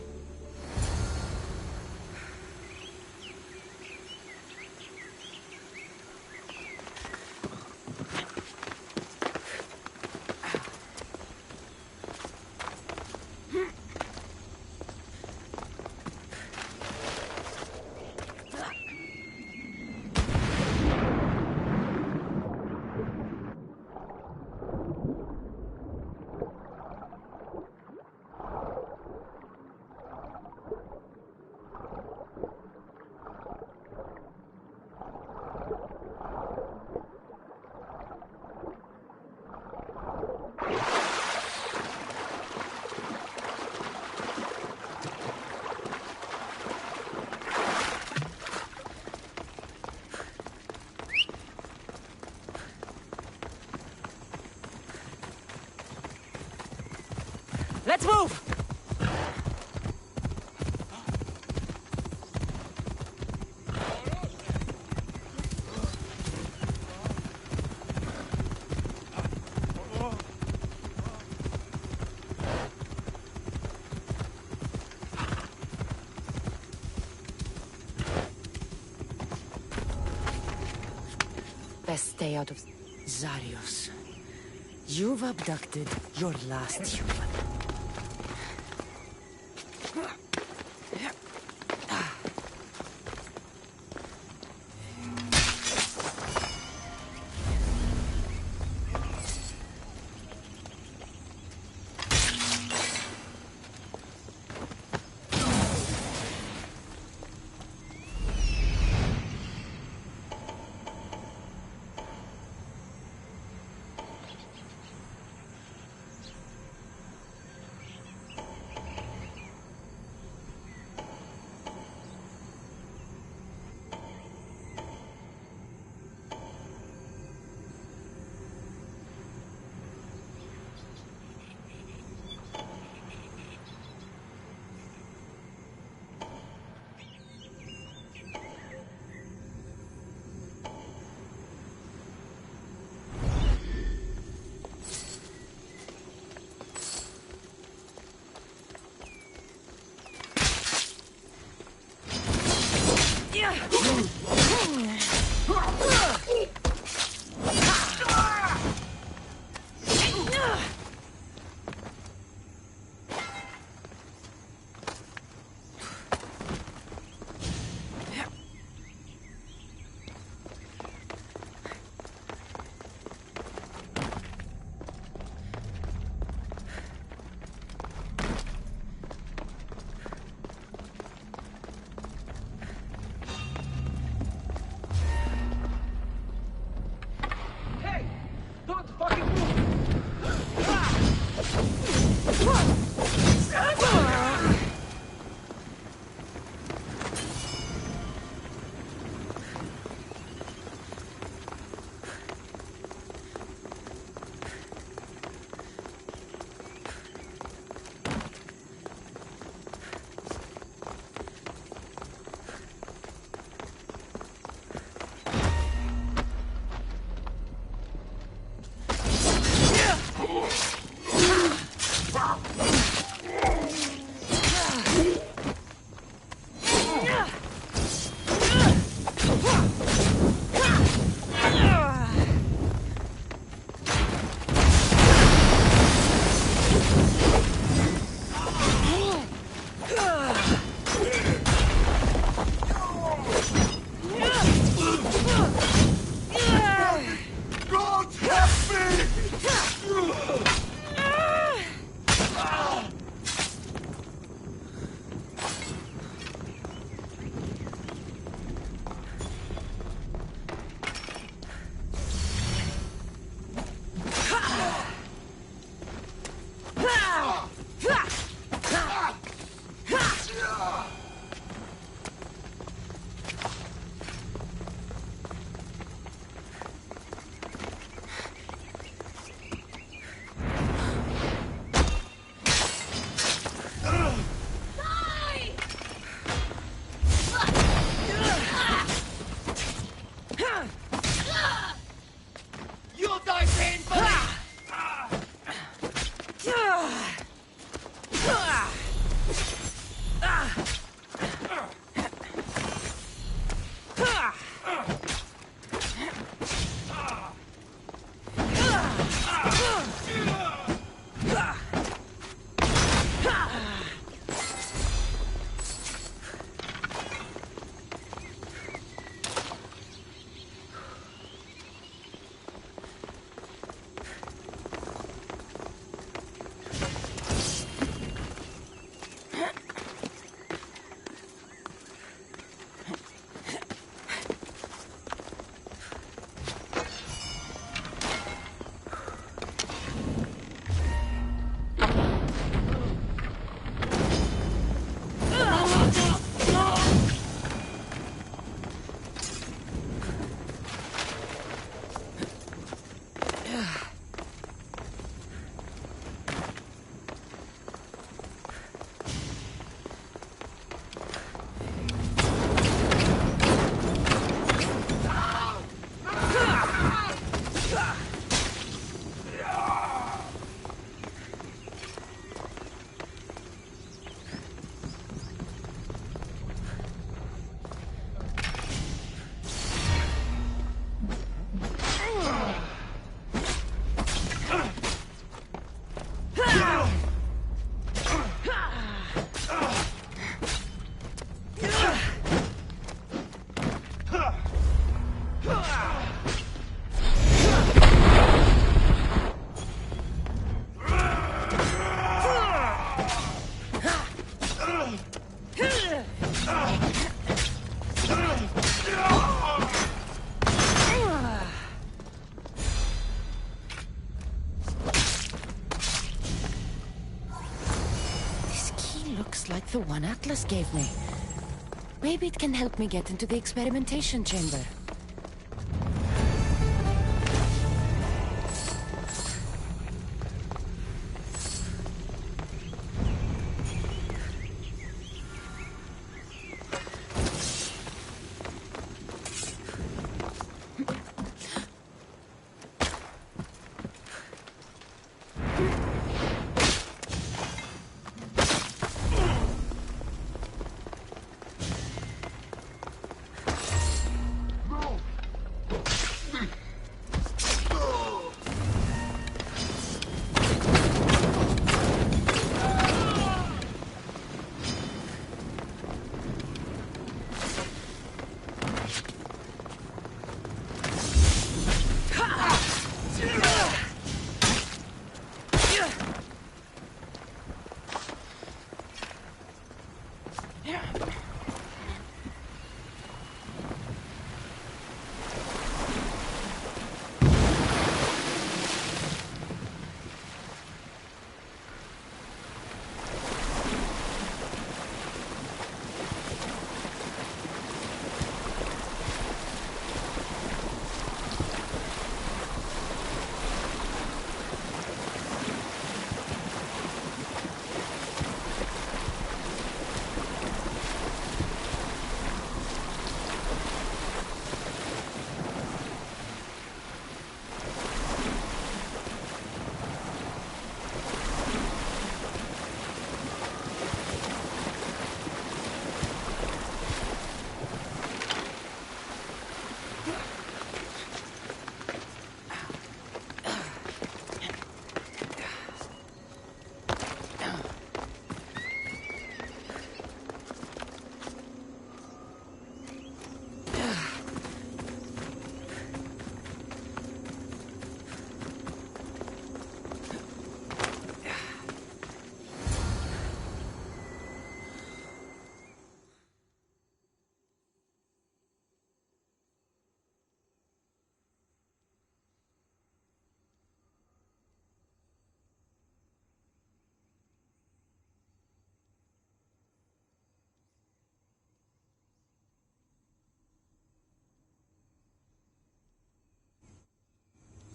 Let's move! Best stay out of Zarios. You've abducted your last human. Like the one Atlas gave me. Maybe it can help me get into the experimentation chamber.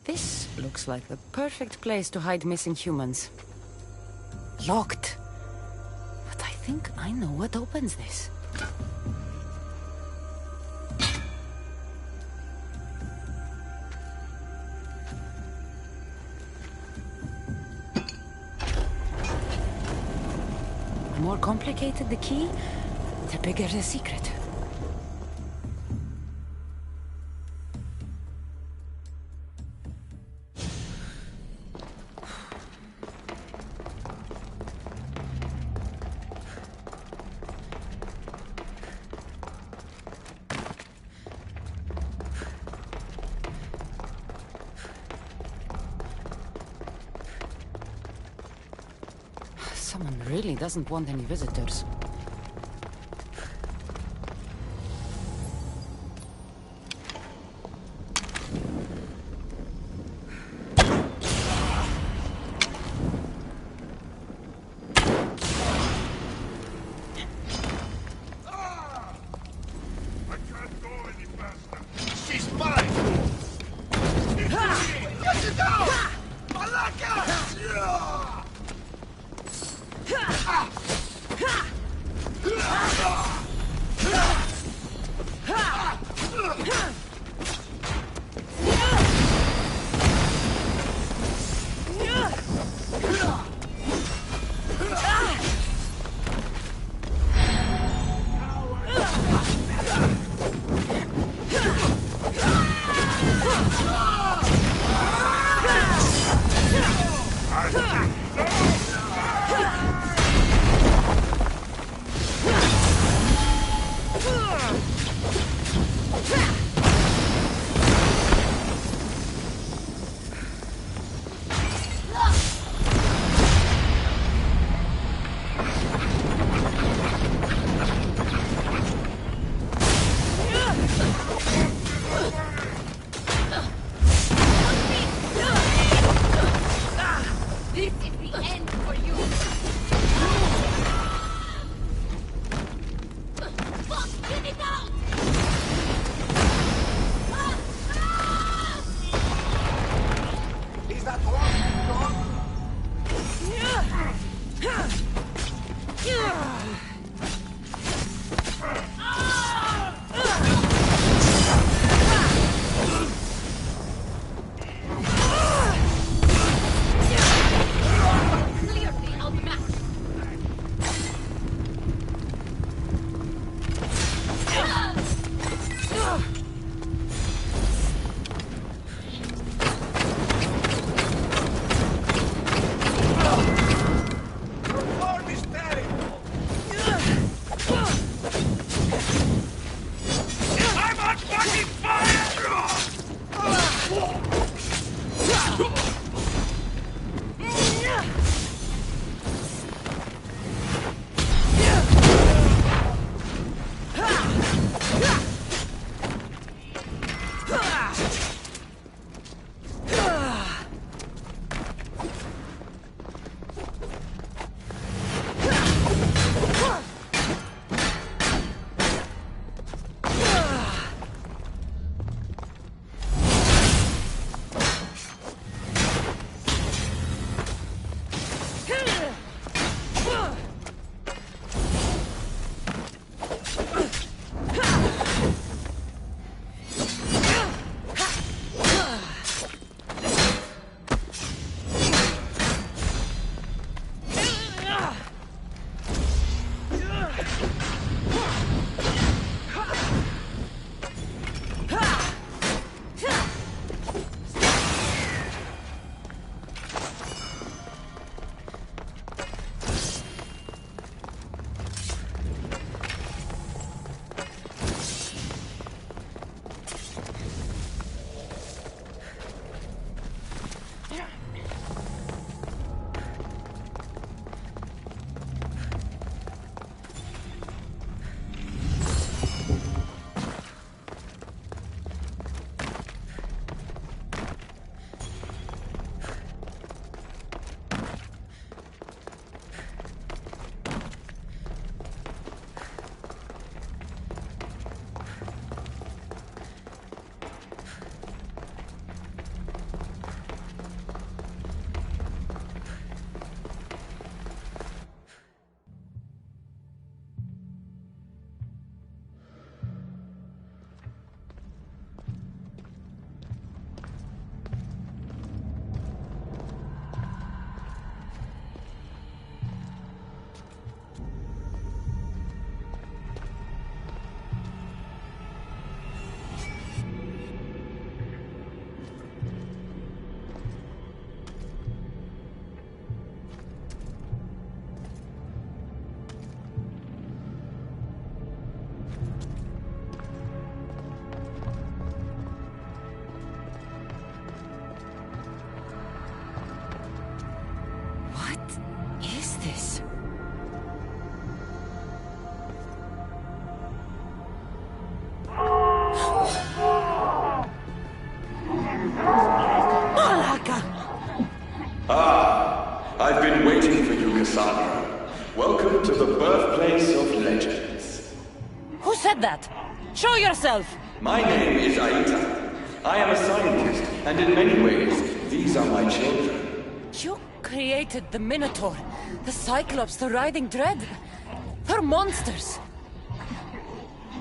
This looks like the perfect place to hide missing humans. Locked. But I think I know what opens this. The more complicated the key, the bigger the secret. Someone really doesn't want any visitors. I've been waiting for you, Cassandra. Welcome to the birthplace of legends. Who said that? Show yourself! My name is Aita. I am a scientist, and in many ways, these are my children. You created the Minotaur, the Cyclops, the Riding Dread. They're monsters.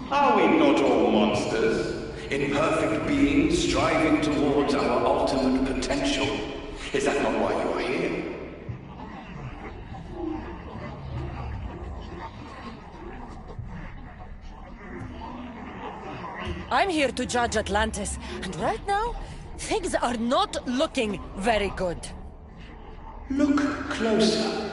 Are we not all monsters? Imperfect beings striving towards our ultimate potential. Is that not why you are here? I'm here to judge Atlantis, and right now, things are not looking very good. Look closer.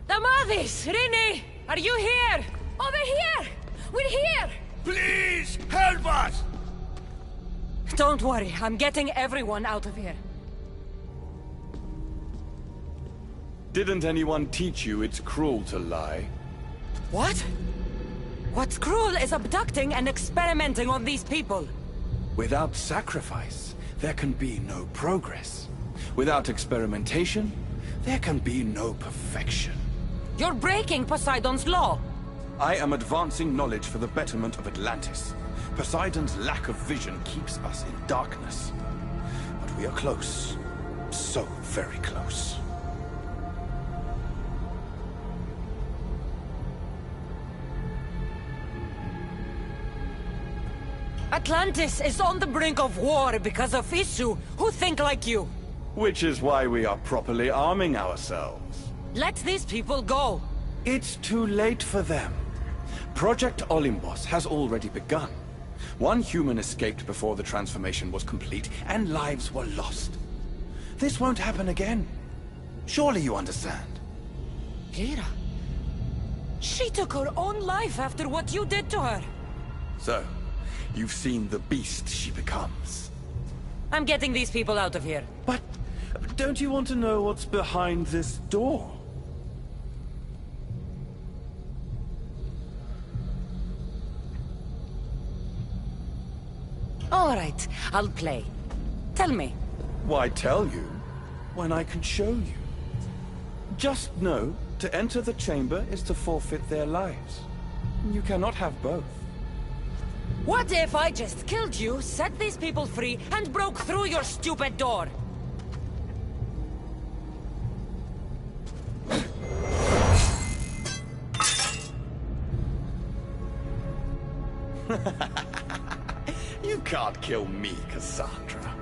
Amadis! Rini! Are you here? Over here! We're here! Please, help us! Don't worry, I'm getting everyone out of here. Didn't anyone teach you it's cruel to lie? What? What's cruel is abducting and experimenting on these people. Without sacrifice, there can be no progress. Without experimentation, there can be no perfection. You're breaking Poseidon's law. I am advancing knowledge for the betterment of Atlantis. Poseidon's lack of vision keeps us in darkness. But we are close. So very close. Atlantis is on the brink of war because of Isu, who think like you. Which is why we are properly arming ourselves. Let these people go. It's too late for them. Project Olympus has already begun. One human escaped before the transformation was complete, and lives were lost. This won't happen again. Surely you understand. Lyra. She took her own life after what you did to her. So, you've seen the beast she becomes. I'm getting these people out of here. But don't you want to know what's behind this door? All right, I'll play. Tell me. Why tell you? when I can show you. Just know, to enter the chamber is to forfeit their lives. You cannot have both. What if I just killed you, set these people free, and broke through your stupid door? You can't kill me, Cassandra.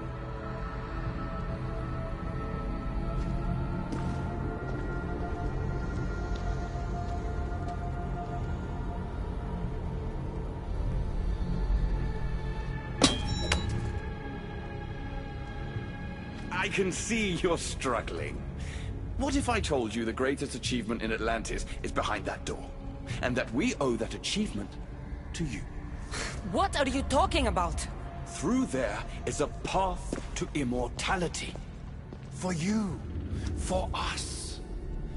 I can see you're struggling. What if I told you the greatest achievement in Atlantis is behind that door? And that we owe that achievement to you? What are you talking about? Through there is a path to immortality. For you. For us.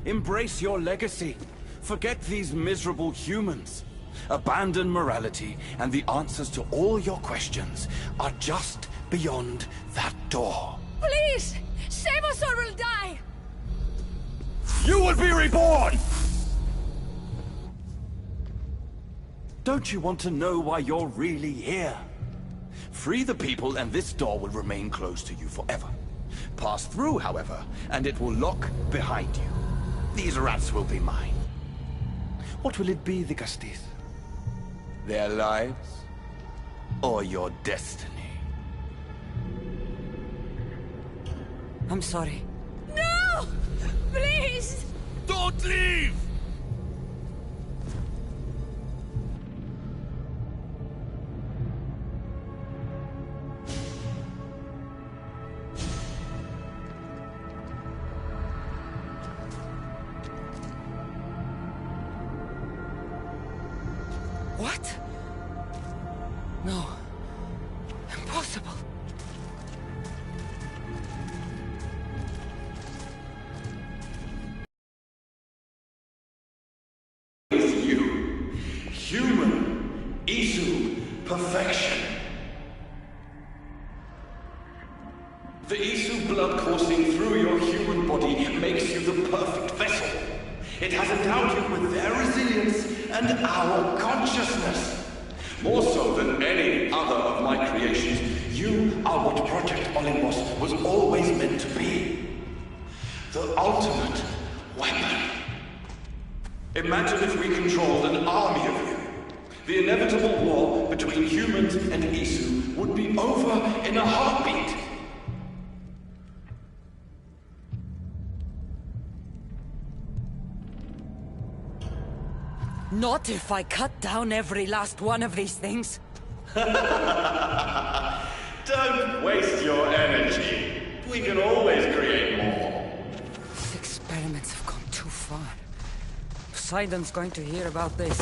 Embrace your legacy. Forget these miserable humans. Abandon morality, and the answers to all your questions are just beyond that door. Please! Save us or we'll die! You will be reborn! Don't you want to know why you're really here? Free the people and this door will remain closed to you forever. Pass through, however, and it will lock behind you. These rats will be mine. What will it be, the Castis? Their lives? Or your destiny? I'm sorry. No! Please! Don't leave! What? No. Impossible. Human, Isu, perfection. The Isu blood coursing through your human body makes you the perfect vessel. It has endowed you with their resilience and our consciousness. More so than any other of my creations, you are what Project Olympus was always meant to be. The ultimate weapon. Imagine if we controlled an army of you. The inevitable war between humans and Isu would be over in a heartbeat. Not if I cut down every last one of these things. Don't waste your energy. We can always create more. These experiments have gone too far. Poseidon's going to hear about this.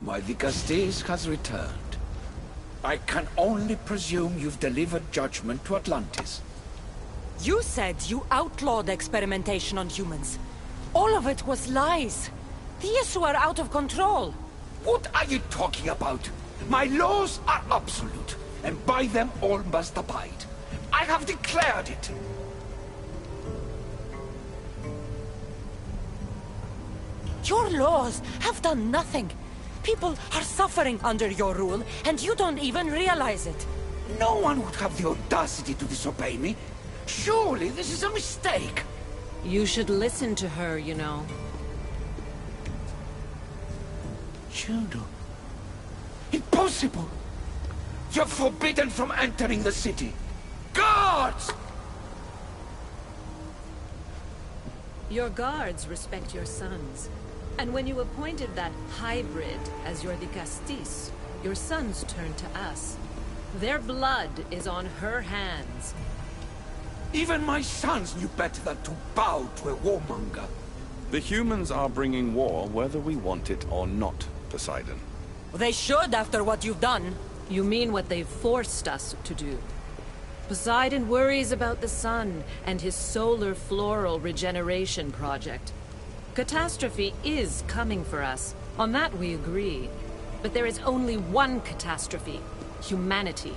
My Dicastis has returned. I can only presume you've delivered judgment to Atlantis. You said you outlawed experimentation on humans. All of it was lies. The Isu are out of control. What are you talking about? My laws are absolute, and by them all must abide. I have declared it. Your laws have done nothing. People are suffering under your rule, and you don't even realize it. No one would have the audacity to disobey me. Surely this is a mistake. You should listen to her, you know. Juno. Impossible! You're forbidden from entering the city. Guards! Your guards respect your sons. And when you appointed that hybrid as your Dicastis, your sons turned to us. Their blood is on her hands. Even my sons knew better than to bow to a warmonger. The humans are bringing war whether we want it or not, Poseidon. They should after what you've done. You mean what they've forced us to do. Poseidon worries about the sun and his solar floral regeneration project. Catastrophe is coming for us. On that we agree. But there is only one catastrophe. Humanity.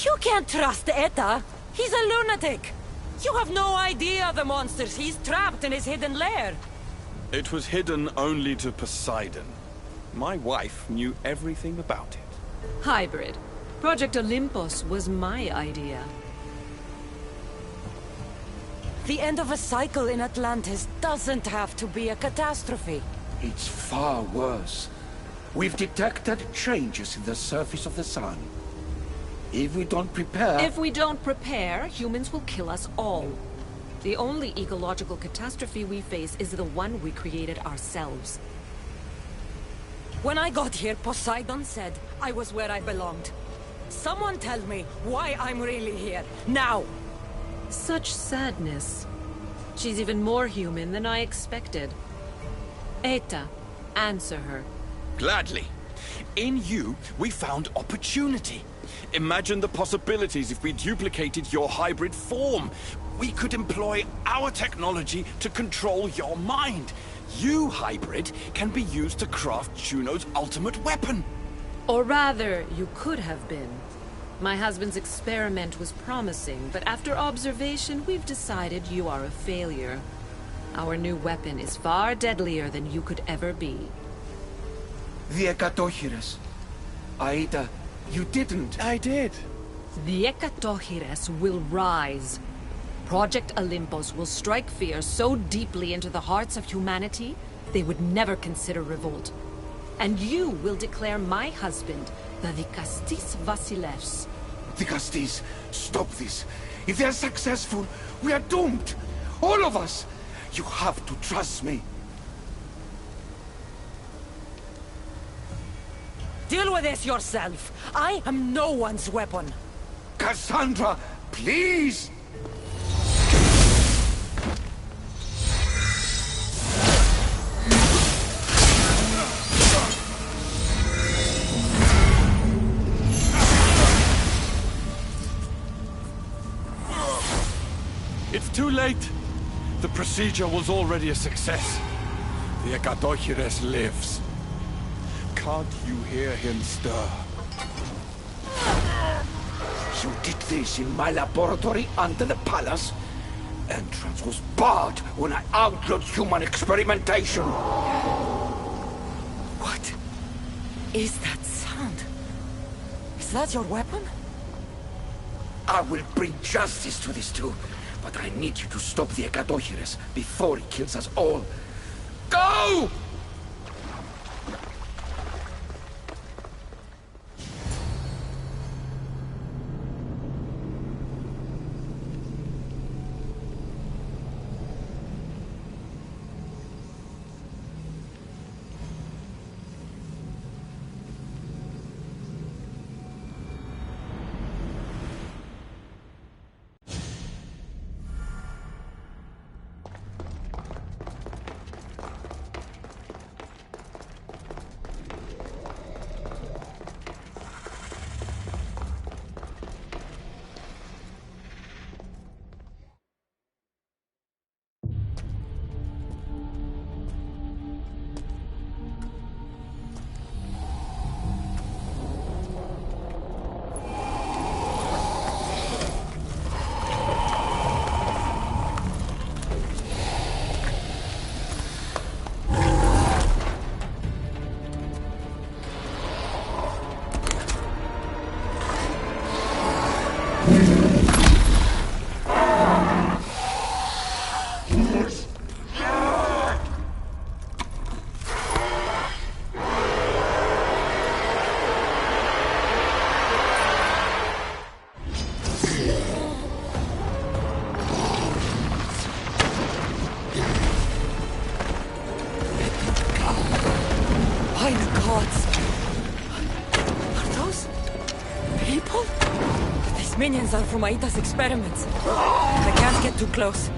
You can't trust Eta. He's a lunatic. You have no idea the monsters he's trapped in his hidden lair. It was hidden only to Poseidon. My wife knew everything about it. Hybrid. Project Olympus was my idea. The end of a cycle in Atlantis doesn't have to be a catastrophe. It's far worse. We've detected changes in the surface of the sun. If we don't prepare... If we don't prepare, humans will kill us all. The only ecological catastrophe we face is the one we created ourselves. When I got here, Poseidon said I was where I belonged. Someone tell me why I'm really here, now! Such sadness. She's even more human than I expected. Eta, answer her. Gladly. In you, we found opportunity. Imagine the possibilities if we duplicated your hybrid form. We could employ our technology to control your mind. You, hybrid, can be used to craft Juno's ultimate weapon. Or rather, you could have been. My husband's experiment was promising, but after observation, we've decided you are a failure. Our new weapon is far deadlier than you could ever be. The Ekatochires. Aida, you didn't. I did. The Ekatochires will rise. Project Olympus will strike fear so deeply into the hearts of humanity, they would never consider revolt. And you will declare my husband the Dicastis Vasilevs. Dicastis, stop this. If they are successful, we are doomed. All of us. You have to trust me. Deal with this yourself. I am no one's weapon. Cassandra, please! It's too late. The procedure was already a success. The Ekatochires lives. Can't you hear him stir? You did this in my laboratory under the palace. Entrance was barred when I outlawed human experimentation. What is that sound? Is that your weapon? I will bring justice to these two, but I need you to stop the Ekatochires before he kills us all. Go! minions are from Aita's experiments. I can't get too close.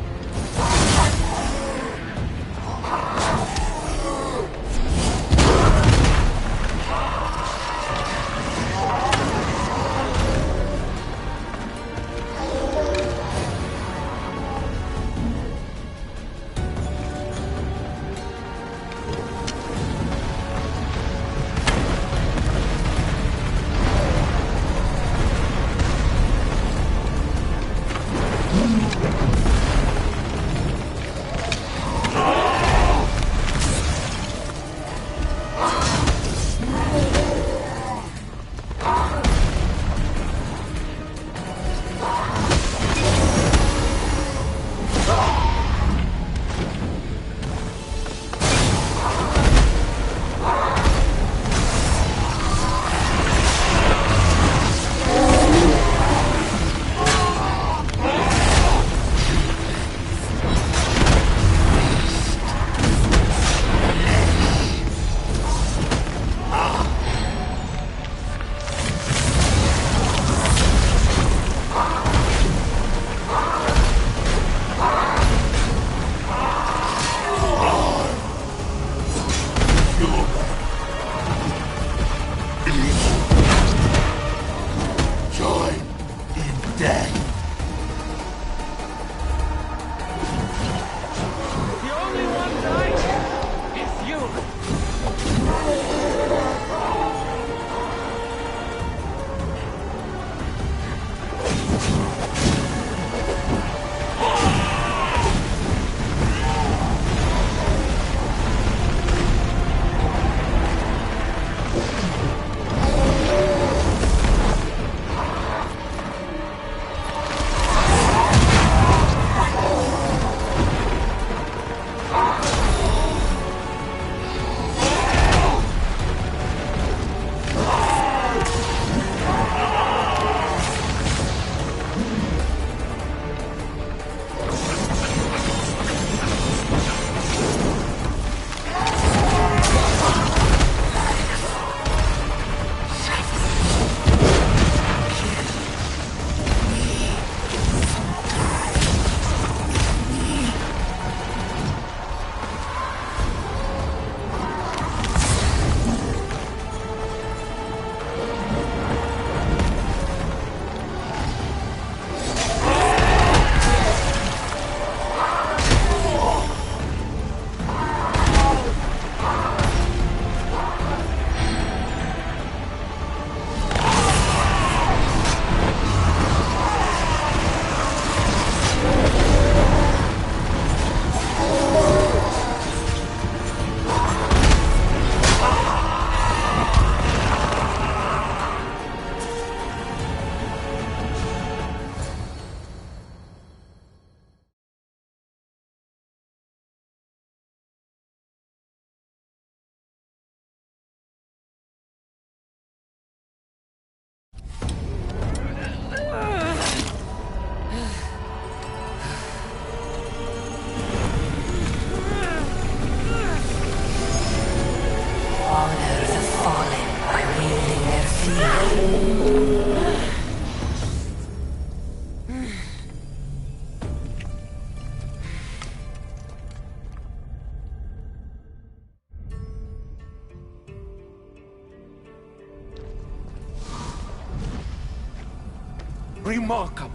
Remarkable.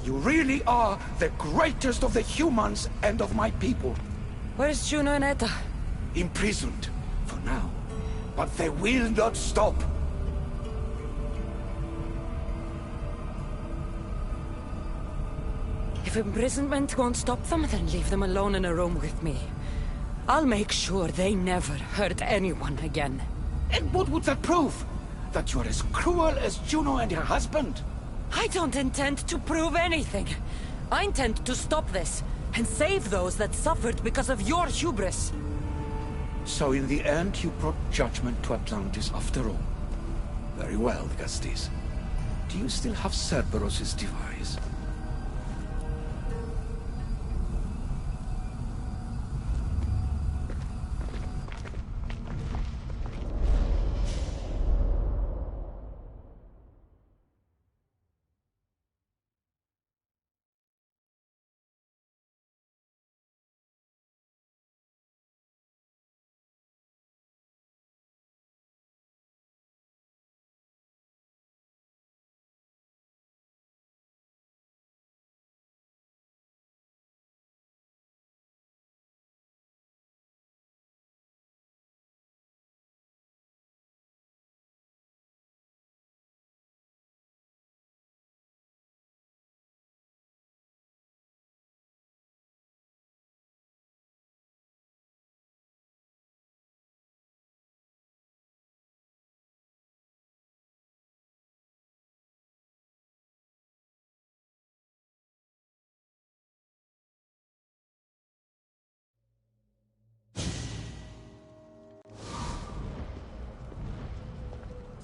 You really are the greatest of the humans and of my people. Where's Juno and Etta? Imprisoned, for now. But they will not stop. If imprisonment won't stop them, then leave them alone in a room with me. I'll make sure they never hurt anyone again. And what would that prove? That you're as cruel as Juno and her husband? I don't intend to prove anything. I intend to stop this, and save those that suffered because of your hubris. So in the end, you brought judgment to Atlantis after all. Very well, Gastis. Do you still have Cerberus' device?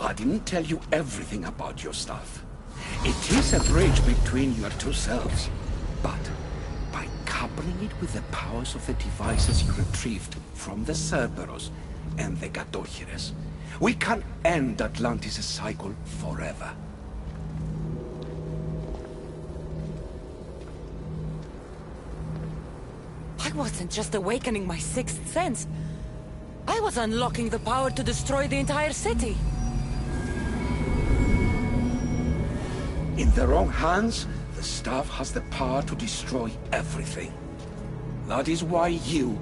I didn't tell you everything about your stuff. It is a bridge between your two selves, but by coupling it with the powers of the devices you retrieved from the Cerberus and the Gatochires, we can end Atlantis' cycle forever. I wasn't just awakening my sixth sense. I was unlocking the power to destroy the entire city. In the wrong hands, the staff has the power to destroy everything. That is why you,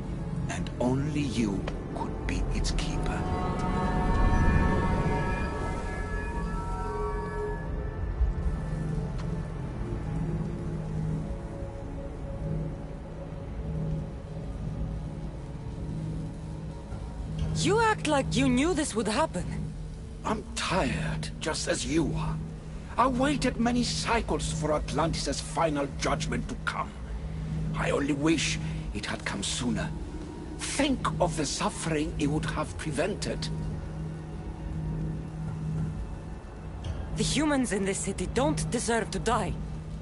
and only you, could be its keeper. You act like you knew this would happen. I'm tired, just as you are. I waited many cycles for Atlantis' final judgment to come. I only wish it had come sooner. Think of the suffering it would have prevented. The humans in this city don't deserve to die.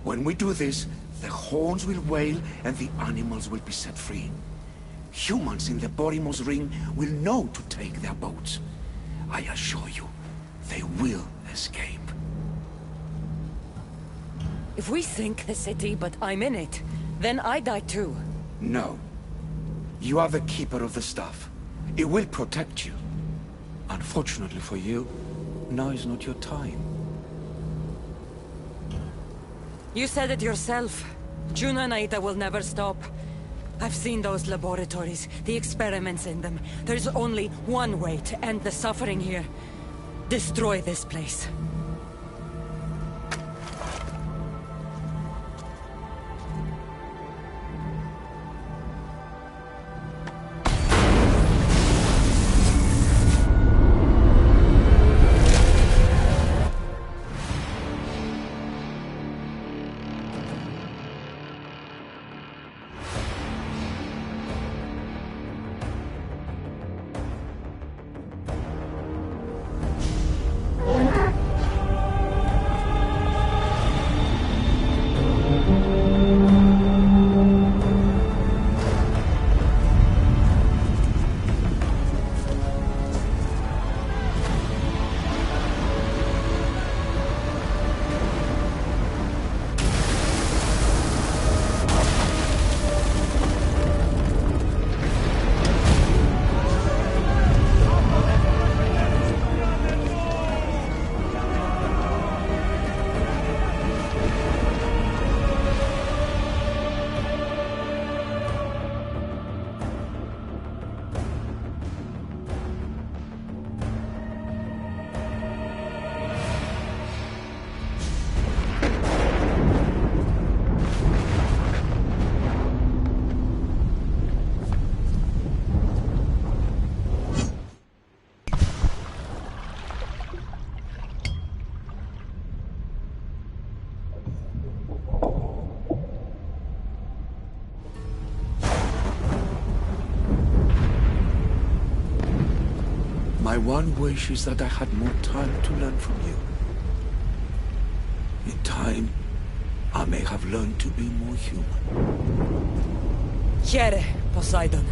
When we do this, the horns will wail and the animals will be set free. Humans in the Borimos Ring will know to take their boats. I assure you, they will escape. If we sink the city, but I'm in it, then I die too. No. You are the keeper of the staff. It will protect you. Unfortunately for you, now is not your time. You said it yourself. Juno and Aida will never stop. I've seen those laboratories, the experiments in them. There's only one way to end the suffering here. Destroy this place. My one wish is that I had more time to learn from you. In time, I may have learned to be more human. Here, Poseidon.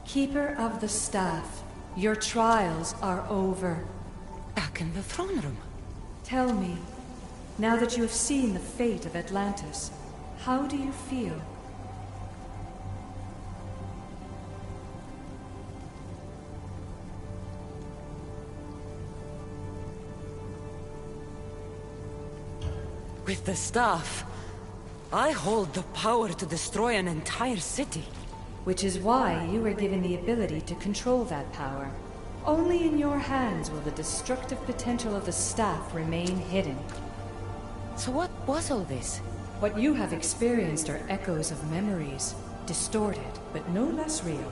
Keeper of the Staff, your trials are over. Back in the throne room. Tell me, now that you have seen the fate of Atlantis, how do you feel? With the staff, I hold the power to destroy an entire city. Which is why you were given the ability to control that power. Only in your hands will the destructive potential of the staff remain hidden. So what was all this? What you have experienced are echoes of memories, distorted, but no less real.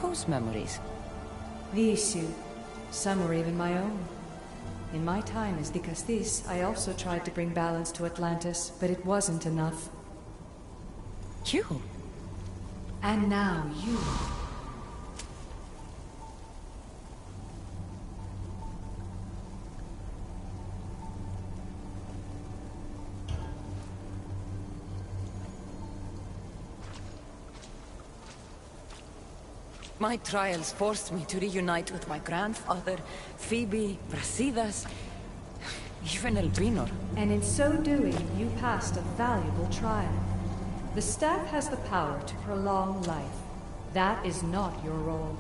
Whose memories? The issue. Some were even my own. In my time as Dicastis, I also tried to bring balance to Atlantis, but it wasn't enough. You? And now you. My trials forced me to reunite with my grandfather, Phoebe, Brasidas, even Elpinor. And in so doing, you passed a valuable trial. The staff has the power to prolong life. That is not your role.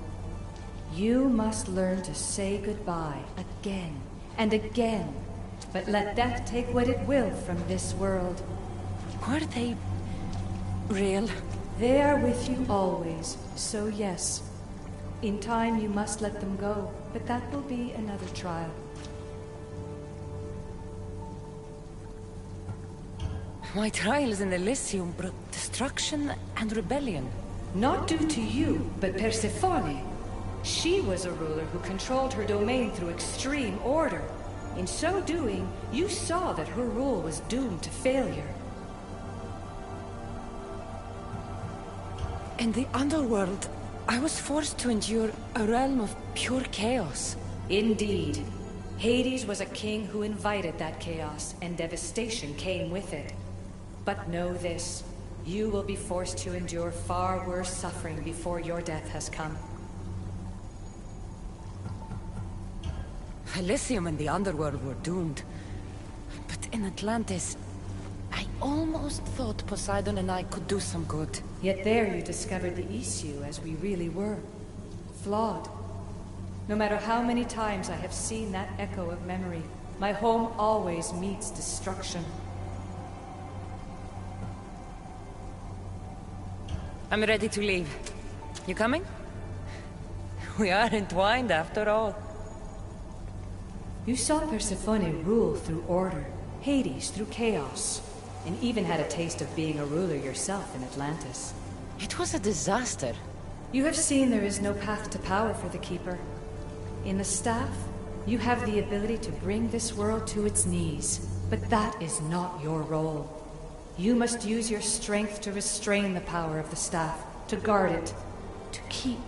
You must learn to say goodbye again and again, but let death take what it will from this world. Were they real? They are with you always, so yes. In time you must let them go, but that will be another trial. My trials in Elysium brought destruction and rebellion. Not due to you, but Persephone. She was a ruler who controlled her domain through extreme order. In so doing, you saw that her rule was doomed to failure. In the underworld, I was forced to endure a realm of pure chaos. Indeed. Hades was a king who invited that chaos, and devastation came with it. But know this, you will be forced to endure far worse suffering before your death has come. Elysium and the underworld were doomed. But in Atlantis, I almost thought Poseidon and I could do some good. Yet there you discovered the issue as we really were. Flawed. No matter how many times I have seen that echo of memory, my home always meets destruction. I'm ready to leave. You coming? We are entwined after all. You saw Persephone rule through order, Hades through chaos, and even had a taste of being a ruler yourself in Atlantis. It was a disaster. You have seen there is no path to power for the Keeper. In the staff, you have the ability to bring this world to its knees, but that is not your role. You must use your strength to restrain the power of the staff, to guard it, to keep.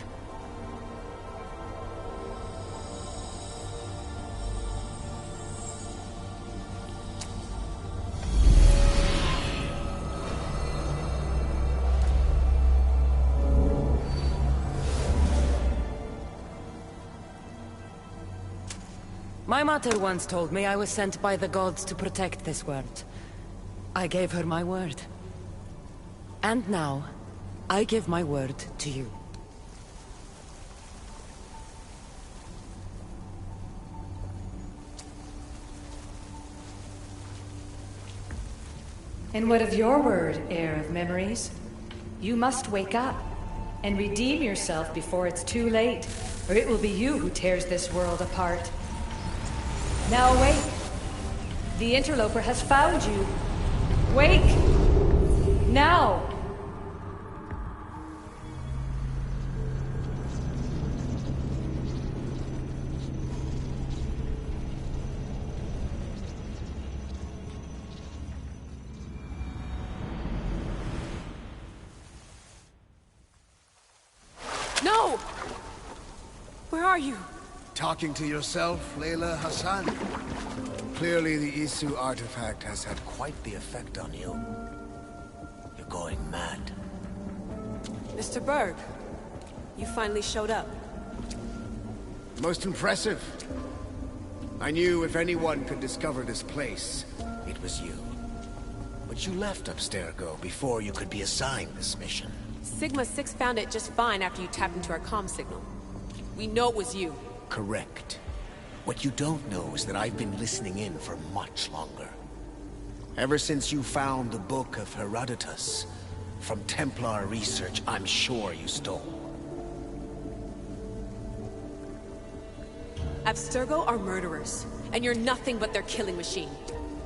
My mother once told me I was sent by the gods to protect this world. I gave her my word. And now, I give my word to you. And what of your word, heir of memories? You must wake up and redeem yourself before it's too late, or it will be you who tears this world apart. Now awake! The interloper has found you! Wake! Now! No! Where are you? Talking to yourself, Layla Hassan? Clearly the Isu artifact has had quite the effect on you. You're going mad. Mr. Berg, you finally showed up. Most impressive. I knew if anyone could discover this place, it was you. But you left Abstergo before you could be assigned this mission. Sigma 6 found it just fine after you tapped into our comm signal. We know it was you. Correct. What you don't know is that I've been listening in for much longer. Ever since you found the Book of Herodotus, from Templar research, I'm sure you stole. Abstergo are murderers, and you're nothing but their killing machine.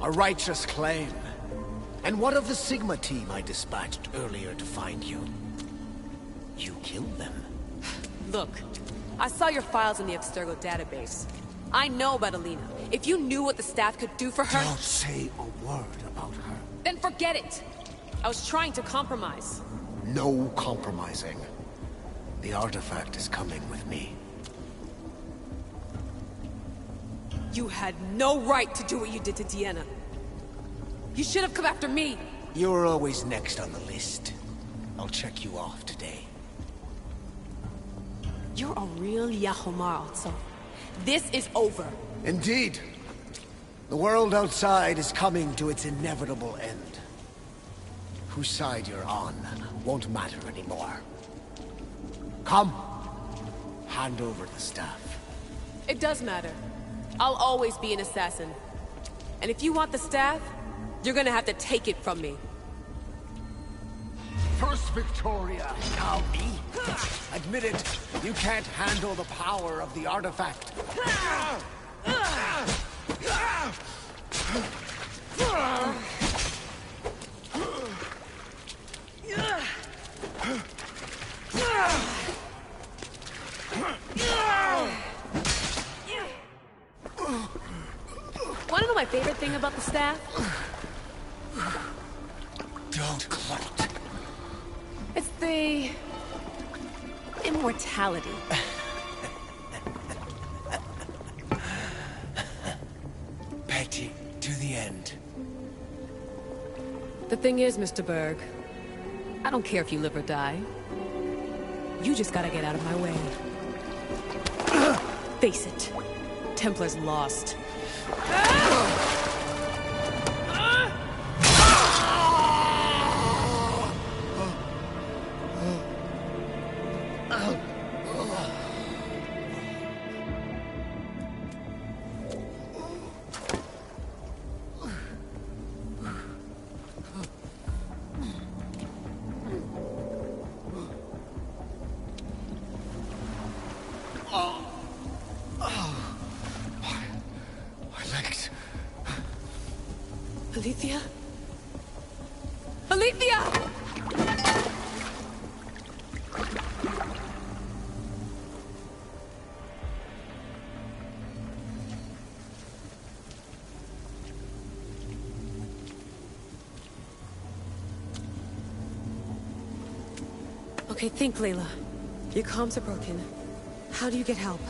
A righteous claim. And what of the Sigma team I dispatched earlier to find you? You killed them. Look, I saw your files in the Abstergo database. I know about Alina. If you knew what the staff could do for her... Don't say a word about her. Then forget it! I was trying to compromise. No compromising. The artifact is coming with me. You had no right to do what you did to Deanna. You should have come after me! You're always next on the list. I'll check you off today. You're a real Yahomar, so this is over. Indeed. The world outside is coming to its inevitable end. Whose side you're on won't matter anymore. Come. Hand over the staff. It does matter. I'll always be an assassin. And if you want the staff, you're gonna have to take it from me. First Victoria, now me. Admit it, you can't handle the power of the artifact. Wanna know my favorite thing about the staff? Don't gloat. It's the... immortality. Petty to the end. The thing is, Mr. Berg, I don't care if you live or die. You just gotta get out of my way. Face it, Templar's lost. Alethea? Alethea! Okay, think, Layla. Your comms are broken. How do you get help?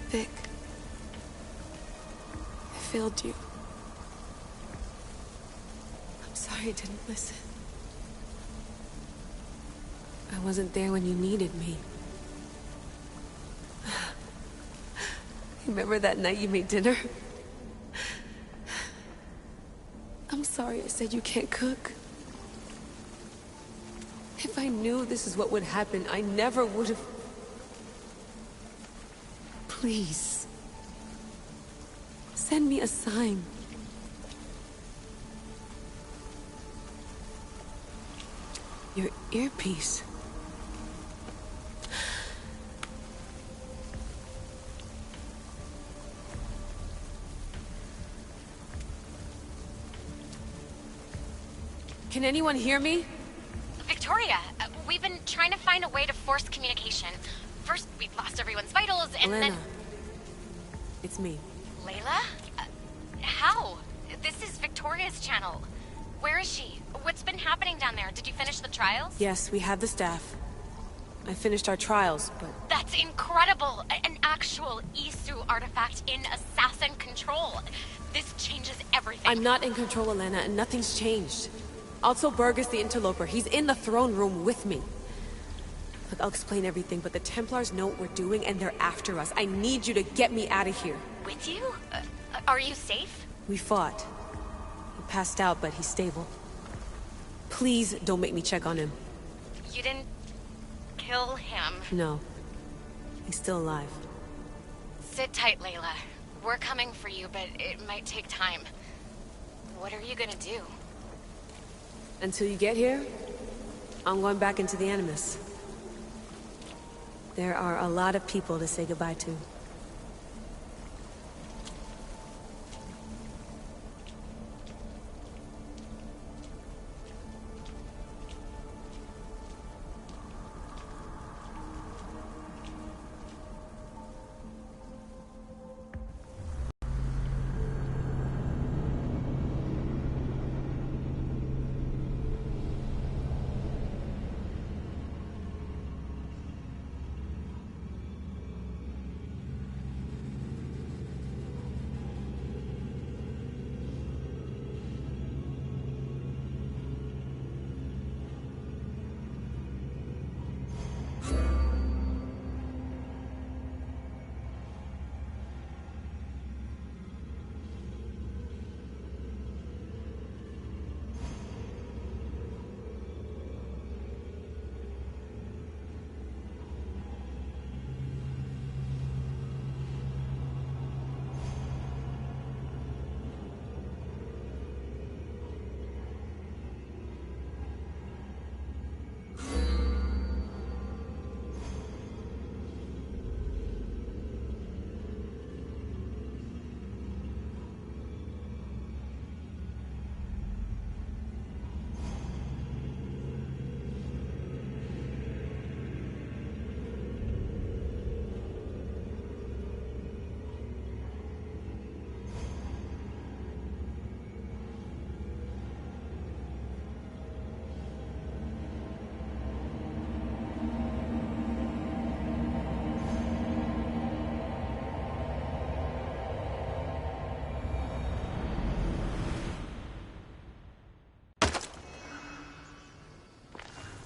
Vic, I failed you. I'm sorry I didn't listen. I wasn't there when you needed me. Remember that night you made dinner? I'm sorry I said you can't cook. If I knew this is what would happen, I never would have... Please. Send me a sign. Your earpiece. Can anyone hear me? Victoria, we've been trying to find a way to force communication. First, we lost everyone's vitals, and Elena. then... It's me. Layla? How? This is Victoria's channel. Where is she? What's been happening down there? Did you finish the trials? Yes, we have the staff. I finished our trials, but... That's incredible! An actual Isu artifact in assassin control. This changes everything. I'm not in control, Elena, and nothing's changed. Also, Burgess the Interloper. He's in the throne room with me. Look, I'll explain everything, but the Templars know what we're doing, and they're after us. I need you to get me out of here. With you? Are you safe? We fought. He passed out, but he's stable. Please don't make me check on him. You didn't... kill him? No. He's still alive. Sit tight, Layla. We're coming for you, but it might take time. What are you gonna do? Until you get here, I'm going back into the Animus. There are a lot of people to say goodbye to.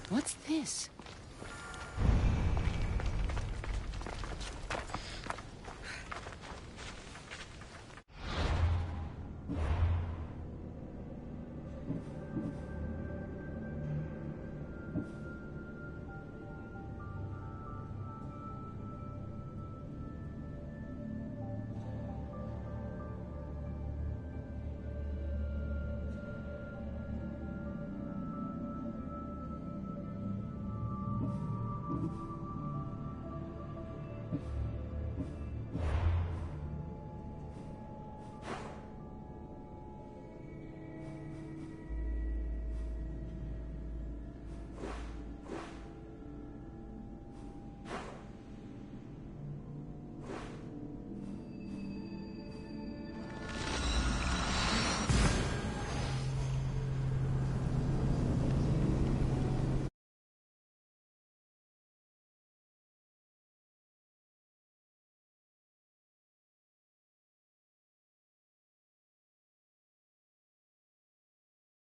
What's this?